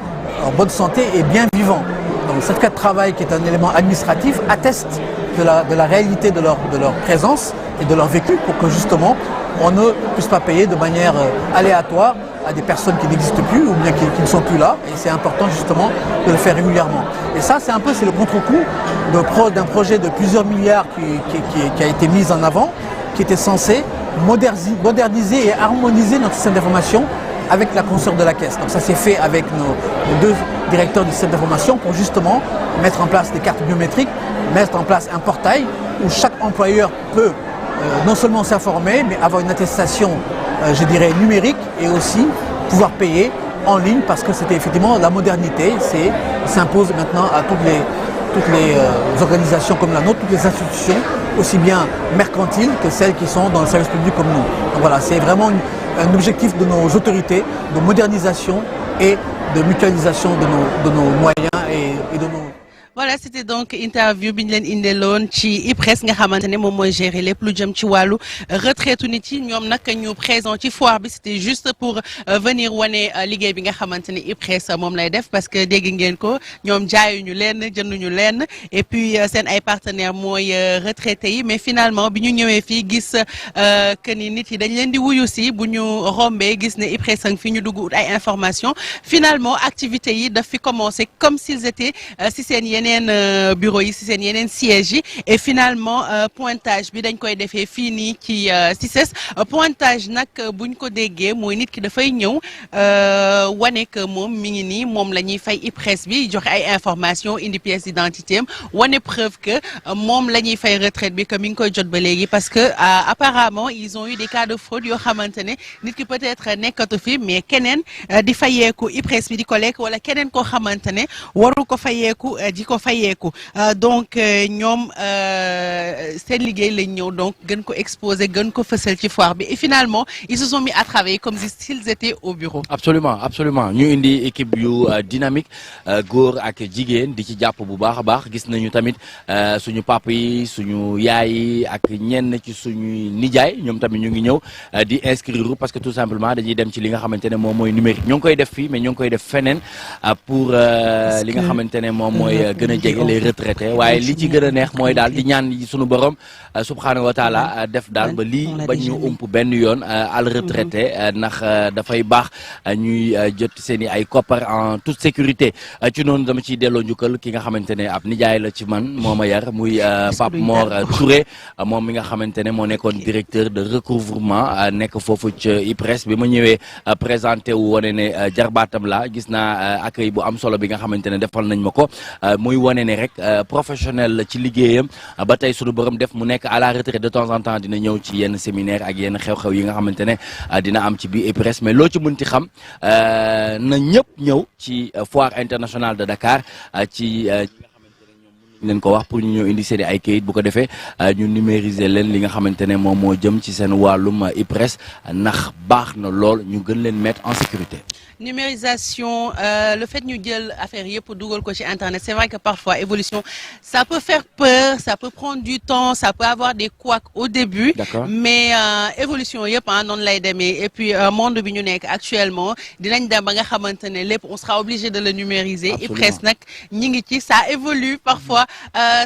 en bonne santé et bien vivant. Donc le certificat de travail, qui est un élément administratif, atteste de la réalité de leur présence et de leur vécu pour que justement on ne puisse pas payer de manière aléatoire à des personnes qui n'existent plus ou bien qui ne sont plus là. Et c'est important justement de le faire régulièrement. Et ça, c'est le contre-coup d'un projet de plusieurs milliards qui a été mis en avant, qui était censé moderniser et harmoniser notre système d'information avec la consoeur de la caisse. Donc ça s'est fait avec nos deux directeurs du système d'information pour justement mettre en place des cartes biométriques, mettre en place un portail où chaque employeur peut non seulement s'informer, mais avoir une attestation, je dirais, numérique et aussi pouvoir payer en ligne parce que c'était effectivement la modernité, s'impose maintenant à toutes les organisations comme la nôtre, toutes les institutions, aussi bien mercantiles que celles qui sont dans le service public comme nous. Donc voilà, c'est vraiment un objectif de nos autorités de modernisation et de mutualisation de nos moyens et de nos... Voilà, c'était donc interview bi ñu leen indiloon ci IPRES nga xamante ne moom mooy gérer lépp lu jëm ci wàllu retraite nit yi ñoom nag ñu présent ci foire bi c'était juste pour venir wane liggéey bi nga xamante ne IPRES moom lay def parce que dégg ngeen ko ñoom jaayuñu leen jënduñu leen et puis seen ay partenaires mooy retraités yi mais finalement bi ñu ñëwee fii gis que ni nit yi dañ leen di wuyu si bu ñu rombee gis ne IPRES a ngi fi ñu dugg ut ay informations finalement activités yi daf fi commencé comme s'ils étaient si seen yeneen bureau yi si seen yeneen sièges yi et finalement pointage bi dañ koy defee fii nii ci CICES pointage nag buñ ko déggee mooy nit ki dafay ñëw wane que moom mi ngi nii moom la ñuy fay IPRES bi joxe ay informations indi pièce d'identité am wane preuve que moom la ñuy fay retraite bi que mi ngi koy jot ba léegi parce que apparemment ils ont eu des cas de fraude yoo xamante ne nit ki peut-être nekkatu fi mais keneen di fayeeku IPRES bi di ko lekk wala keneen koo xamante ne waru ko fayeeku di ko fayeeku donc ñoom seen liggéey lañ ñëw donc gën ko exposer gën ko fësal ci foire bi et finalement ils se sont mis à travailler comme s'ils étaient au bureau. absolument ñu indi équipe yu dynamique góor ak jigéen di ci jàpp bu baax a baax gis nañu tamit suñu papa yi suñu yaay yi ak ñenn ci suñuy nijaay ñoom tamit ñu ngi ñëw di inscrire parce que tout simplement dañuy dem ci li nga xamante ne moom mooy numérique ñoo ngi koy def fii mais ñoo ngi koy def feneen pour li nga xamante ne moom mooy gën a jege les retraités waaye li ci gën a neex mooy daal di ñaan suñu borom subhanahu wa taala def daal ba lii ba ñu ump benn yoon al retraité ndax dafay baax ñuy jot seen i ay koppar en toute sécurité ci noonu dama ciy delloo njukkal ki nga xamante ne ab nijaay la ci man moo ma yar muy Pape Mor Touré moom mi nga xamante ne moo nekkoon directeur de recouvrement nekk foofu ci IPRES bi ma ñëwee présenté wu wane ne jarbaatam la gis naa accueil bu am solo bi nga xamante ne defal nañ ma ko muy wane ne rek professionnel la ci liggéeyam ba tey sunu borom def mu nekk à la retraite de temps en temps dina ñëw ci yenn séminaire ak yenn xew-xew yi nga xamante ne dina am ci biir IPRES mais loo ci mënti xam na ñëpp ñëw ci foire internationale de Dakar ci leen ko wax pour ñu ñëw indi seen ay kayit bu ko defee ñu numériser leen li nga xamante ne moom moo jëm ci seen wàllum IPRES ndax baax na lool ñu gën leen mettre en sécurité. Numérisation le fait ñu jël affaire yëpp dugal ko ci internet c'est vrai que parfois évolution ça peut faire peur ça peut prendre du temps ça peut avoir des couacs au début mais évolution yëpp noonu lay demee et puis monde bi ñu nekk actuellement dinañ dem ba nga xamante ne lépp on sera obligé de le numériser IPRES nag ñi ngi ci ça évolue parfois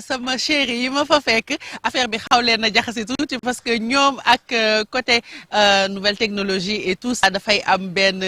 sama chéri yi ma fa fekk affaire bi xaw leen na jaxase tuuti parce que ñoom ak côté nouvelle technologie et tout ça dafay am benn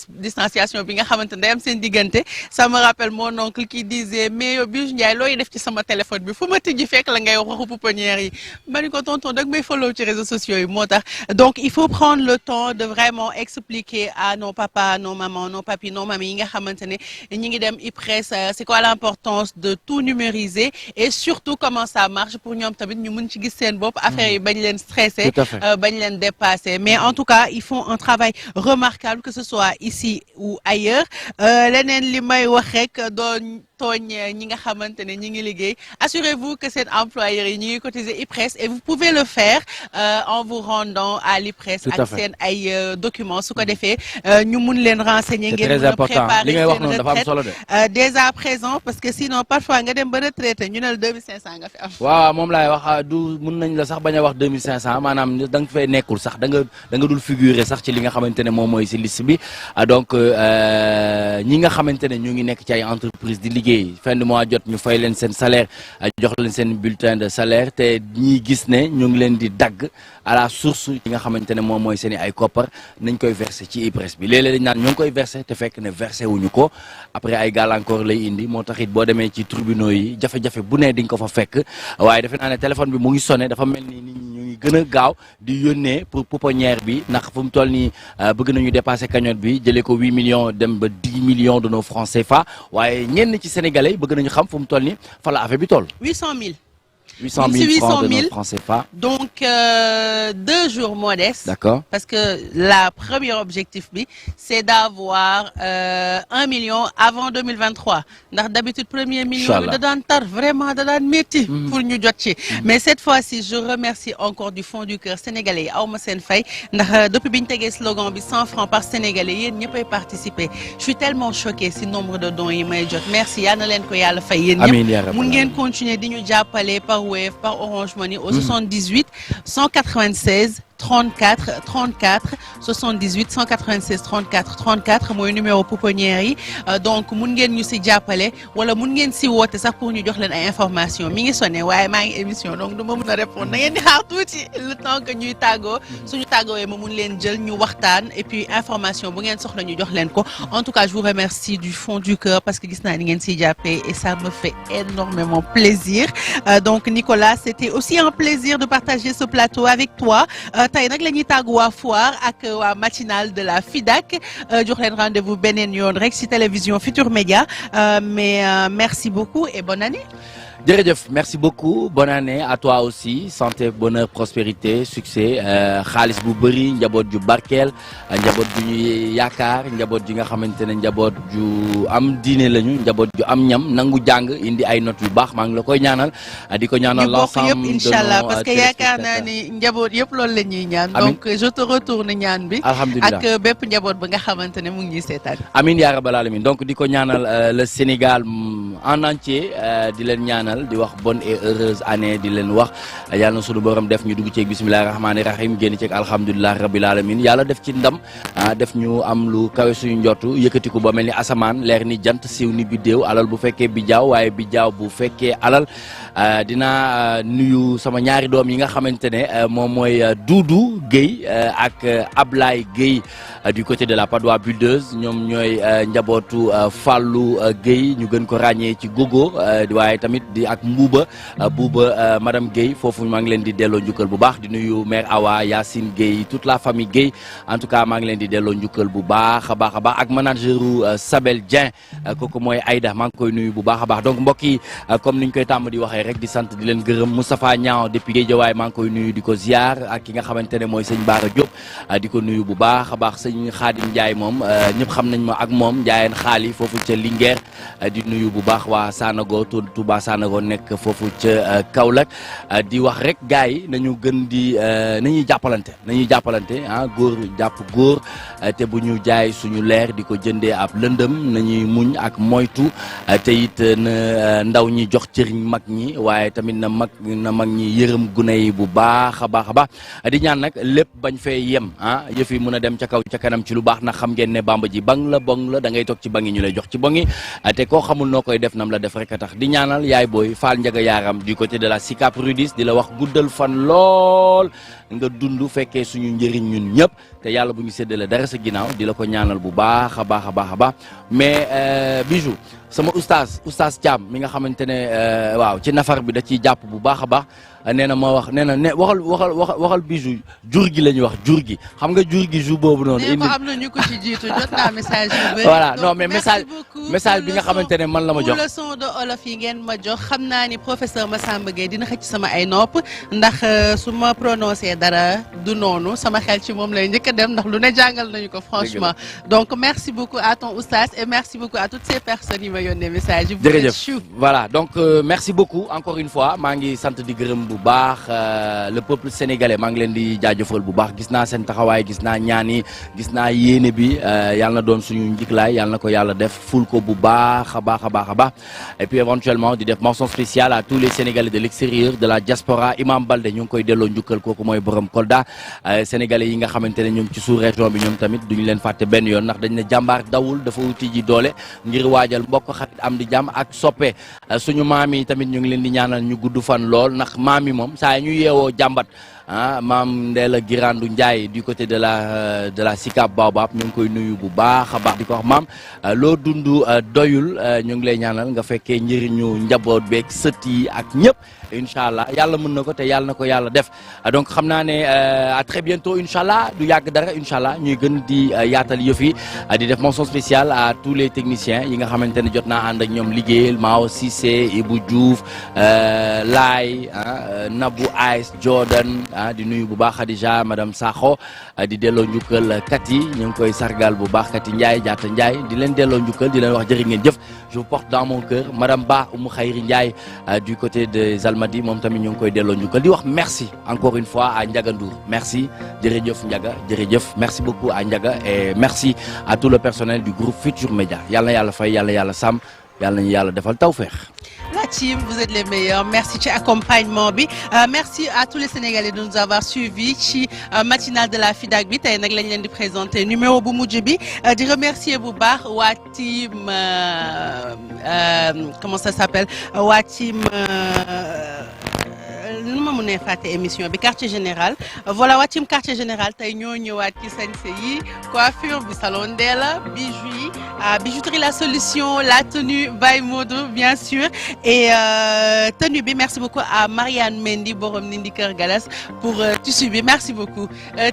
distanciation bi nga xamante ne day am seen diggante ça me rappelle mon oncle qui disait mais yow Bijou Ndiaye looy def ci sama téléphone bi fu ma tijji fekk la ngay waxu pouponnière yi ma ni ko tonton dag may follow ci réseaux sociaux yi moo tax donc il faut prendre le temps de vraiment expliquer à nos papas nos mamans nos papis nos mamies yi nga xamante ne ñi ngi dem IPRES c'est quoi l'importance de tout numériser et surtout comment ça marche pour ñoom tamit ñu mën ci gis seen bopp affaire yi bañ leen stressé bañ leen dépasser mais en tout cas ils font un travail remarquable que ce soit ici ou ailleurs leneen li may wax rek doon tooñ ñi nga xamante ne ñi ngi liggéey assurez-vous que seen employeurs yi ñi ngi cotiser IPRES et vous pouvez le faire en vous rendant à l'IPRES ak seen ay documents su ko defee ñu mun leen renseigner ngeen mën a préparer seen retraite dès à présent parce que sinon parfois nga dem ba retraité ñu ne la 2500 nga fi am. waaw moom laay wax du mun nañ la sax bañ a wax 2500 maanaam da nga fay nekkul sax da nga dul figurer sax ci li nga xamante ne moom mooy si liste bi donc ñi nga xamante ne ñu ngi nekk ci ay entreprise di liggéey fin de mois jot ñu fay leen seen salaire jox leen seen bulletin de salaire te ñi gis ne ñu ngi leen di dagg à la source yi nga xamante ne moom mooy seen i ay koppar nañ koy verser ci IPRES bi léeg-léeg dañ naan ñoo ngi koy verser te fekk ne verser wuñu ko après ay gàllankoor lay indi moo tax it boo demee ci tribunaux yi jafe-jafe bu ne di nga ko fa fekk waaye defe naa ne téléphone bi mu ngi sonné dafa mel ni nit ñi ñu ngi gën a gaaw di yónnee pour pouponnière bi ndax fu mu toll nii bëgg nañu dépasser cagnotte bi jëlee ko 8 millions dem ba 10 millions de nos francs CFA waaye ñenn ci sénégalais yi bëgg nañu xam fu mu toll nii fa la affaire bi toll. 800 000. 800 000 francs de nos francs CFA. Donc 2 jours modestes. D'accord. Parce que la première objectif c'est d'avoir 1 million avant 2023. ndax d'habitude premier million bi da daan tar vraiment da daan métti pour ñu jot ci. Mais cette fois-ci je remercie encore du fond du cœur sénégalais yi aw ma seen fay ndax depuis bi ñu tegee slogan bi 100 francs par sénégalais yéen ñëppay participer. Je suis tellement choquée si nombre de dons yi may jot merci yal na leen ko yàlla fay yéen ñëpp. mun ngeen continuer di ñu jàppale par Wave, par Orange Money au 78 196 34 34 78 196 34 34 mooy numéro pouponnière yi donc mun ngeen ñu si jàppale wala mun ngeen si woote sax pour ñu jox leen ay information mi ngi sonné waaye maa ngi émission donc du ma mun a répondre na ngeen di xaar tuuti le temps que ñuy tàggoo suñu tàggoowee ma mun leen jël ñu waxtaan et puis information bu ngeen soxla ñu jox leen ko en tout cas je vous remercie du fond du cœur parce que gis naa ni ngeen siy jàppee et ça me fait énormément plaisir donc Nicolas c'était aussi un plaisir de partager ce plateau avec toi tey nag la ñuy tàggu waa Foire ak waa matinale de la FIDAK jox leen rendez-vous beneen yoon rek ci télévision Futur Média mais merci beaucoup et bonne année. jërëjëf merci beaucoup bonne année à toi aussi santé bonheur prospérité succès xaalis bu bëri njaboot ju barkeel njaboot ju ñuy yaakaar njaboot ji nga xamante ne njaboot ju am diine lañu njaboot ju am ñam nangu jàng indi ay notes yu baax maa ngi la koy ñaanal di ko ñaanal l'ensemble yëpp inchallah parce que yaakaar naa ni njaboot yëpp loolu la ñuy ñaan donc je te retourne ñaan bi alhamdulilah ak bépp njaboot ba nga xamante ne mu ngi ñuy seetaan amin yaa rabbal alamin donc di ko ñaanal le Sénégal en entier di leen ñaanal di wax bonne et heureuse année di leen wax yàlla na sunu borom def ñu dugg ceeg bismillahi rahmaani rahim génn ceeg alhamdulilah rabbil alamin yàlla def ci ndam def ñu am lu kawe suñu njottu yëkkatiku ba mel ni asamaan leer ni jant siiw ni biddéew alal bu fekkee bijaaw waaye bijaaw bu fekkee alal dinaa nuyu sama ñaari doom yi nga xamante ne moom mooy Doudou Guèye ak Ablaye Guèye du côté de la Padoie Buldeuse ñoom ñooy njabootu Fallou Guèye ñu gën ko ràññee ci Gogo waaye tamit di ak Mbuuba madame Guèye foofu maa ngi leen di delloo njukkal bu baax di nuyu mère Awa Yacine Guèye toute la famille Guèye en tout cas maa ngi leen di delloo njukkal bu baax a baax ak manageru Sabel Dieng kooku mooy Aïda maa ngi koy nuyu bu baax a baax donc mbokk yi comme niñ koy tàmm di waxee rek di sant di leen gërëm Moustapha Niang depuis Guédiawaye maa ngi koy nuyu di ko ziar ak ki nga xamante ne mooy sëñ Bara Diop di ko nuyu bu baax a baax sëñ Khadim Ndiaye moom ñëpp xam nañ ma ak moom Ndiayeen xaali foofu ca Linguère di nuyu bu baax waa Sanago Touba Sanago nekk foofu ca Kaolack di wax rek gars yi nañu gën di nañuy jàppalante góor jàpp góor te bu ñu jaay suñu leer di ko jëndee ab lëndëm nañuy muñ ak moytu te it na ndaw ñi jox cëriñ mag ñi waaye tamit na mag ñi yërëm gune yi bu baax a baax di ñaan nag lépp bañ fee yem yëf yi mën a dem ca kaw ca kanam ci lu baax nag xam ngeen ne bamba ji bang la bong la da ngay toog ci bangi ñu lay jox ci bongi te koo xamul noo koy def nam la def rek a tax di ñaanal yaay booy Fall Njaga Yaaram du côté de la Sicap Rudis di la wax guddal fan lool nga dund fekkee suñu njëriñ ñun ñëpp te yàlla bu ñu séddale dara sa ginnaaw di la ko ñaanal bu baax a baax mais Bijou sama oustaz Thiam mi nga xamante ne waaw ci nafar bi da ciy jàpp bu baax a baax nee na ma wax nee na waxal Bijou jur gi la ñuy wax jur gi xam nga jur gi jour boobu noonu. indi am na ñu ko ci jiitu jot naa message yu bëri. voilà non mais message bi nga xamante ne man la ma jox. leçon de olof yi ngeen ma jox xam naa ni professeur Massamba Gueye dina xëcc sama ay nopp ndax su ma prononcé dara du noonu sama xel ci moom lay njëkk a dem ndax lu ne jàngal nañu ko franchement. donc merci beaucoup à ton oustaz et merci beaucoup à toutes ces personnes yi ma yónnee message yi. jërëjëf voilà donc merci beaucoup encore une fois maa ngi sant di gërëm bu baax le peuple sénégalais maa ngi leen di jaajëfal bu baax gis naa seen taxawaay gis naa ñaan yi gis naa yéene bi yàlla na doon suñu njëkklaay yàlla na ko yàlla def ful ko bu baax a baax a baax a baax et puis éventuellement di def mention spéciale à tous les sénégalais de l'extérieur de la diaspora Imam Balde ñu ngi koy delloo njukkal kooku mooy borom Kolda sénégalais yi nga xamante ne ñu ngi ci sous région bi ñoom tamit duñu leen fàtte benn yoon ndax dañ ne jàmbaar dawul dafa wuti ji doole ngir waajal mbokk xarit am di jàmm ak soppe suñu maam yi tamit ñu ngi leen di ñaanal ñu gudd fan lool ndax maam yi moom saa ñu yeewoo jàmbat maam Ndella Girandou Ndiaye du côté de la Sicap Baobab ñu ngi koy nuyu bu baax a baax di ko wax maam loo dund doyul ñu ngi lay ñaanal nga fekkee njëriñu njaboot beeg sët yi ak ñëpp incha allah yàlla mën na ko te yàlla na ko yàlla def donc xam naa ne à très bientôt incha allah du yàgg dara incha allah ñuy gën di yaatal yëf yi di def mention spéciale à tous les techniciens yi nga xamante ne jot naa ànd ak ñoom liggéeyal Mao Cissé Ibou Diouf Laay Nabou Ice Jordan di nuyu bu baax Khadija madame Sakho di delloo njukkal Kati ñu ngi koy sargal bu baax Kati Ndiaye Diatta Ndiaye di leen delloo njukkal di leen wax jërë ngeen jëf je vous porte dans mon cœur madame Ba Oumou Khayri Ndiaye du côté des Almadies moom tamit ñu ngi koy delloo njukkal di wax merci encore une fois à Ndiaga Ndour merci jërëjëf Ndiaga jërëjëf merci beaucoup à Ndiaga et merci à tout le personnel du groupe Futur Média yàlla na yàlla fay yàlla yàlla sàmm yàlla nañu yàlla defal tawfeex. La team, vous êtes les meilleurs. Merci ci accompagnement bi. Merci à tous les Sénégalais de nous avoir suivis ci matinale de la FIDAK bi tey nag lañ leen di présenter numéro bu mujj bi di remercier bu baax waa team comment ça s'appelle waa team nu ma mënee fàtte émission bi quartier général voilà waa team quartier général tey ñoo ñëwaat ci sañse yi coiffure bi salon Ndella bijoux yi bijouterie la solution la tenue by Modou bien sûr et tenue bi merci beaucoup à Marianne Mendy borom Nindi Kër Galas pour tissu bi merci beaucoup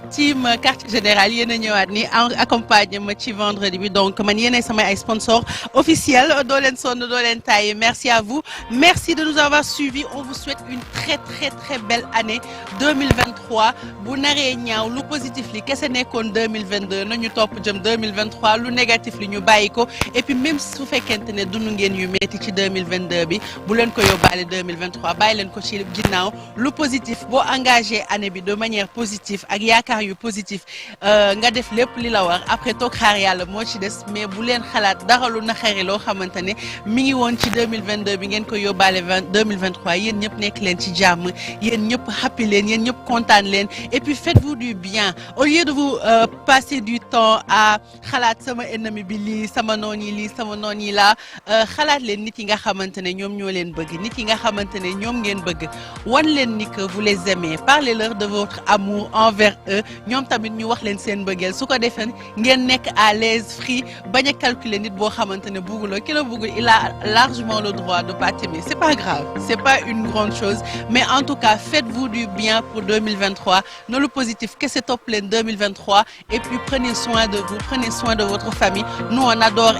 team quartier général yéen a ñëwaat ni accompagné ma ci vendredi bi donc man yéenay samay ay sponsor officiel doo leen sonn doo leen taille merci à vous merci de nous avoir suivis on vous souhaite une très belle année 2023 bu naree ñaaw lu positif li kese nekkoon 2022 nañu topp jëm 2023 lu négatif li ñu bàyyi ko et puis même su fekkente ne dund ngeen yu metti ci 2022 bi bu leen ko yóbbaale 2023 bàyyi leen ko ci ginnaaw lu positif boo engagé année bi de manière positive ak yaakaar yu positif nga def lépp li la war après toog xaar yàlla moo ci des mais bu leen xalaat dara lu naxari loo xamante ne mi ngi woon ci 2022 bi ngeen ko yóbbaale 2023 yéen ñëpp nekk leen ci jàmm yéen ñëpp happy leen yéen ñëpp kontaan leen et puis faites-vous du bien au lieu de vous passer du temps à xalaat sama ennemi bi lii sama noon yi lii sama noon yi laa xalaat leen nit yi nga xamante ne ñoom ñoo leen bëgg nit yi nga xamante ne ñoom ngeen bëgg wan leen ni que vous les aimez parlez-leur de votre amour envers eux ñoom tamit ñu wax leen seen bëggeel su ko defee ngeen nekk à l'aise free bañ a calculer nit boo xamante ne bugguloo ki la buggul il a largement le droit de pas t'aimer c'est pas grave c'est pas une grande chose mais en tout cas faites-vous du bien pour 2023 no lu positif kese topp leen 2023 et puis prenez soin de vous prenez soin de votre famille nous on adore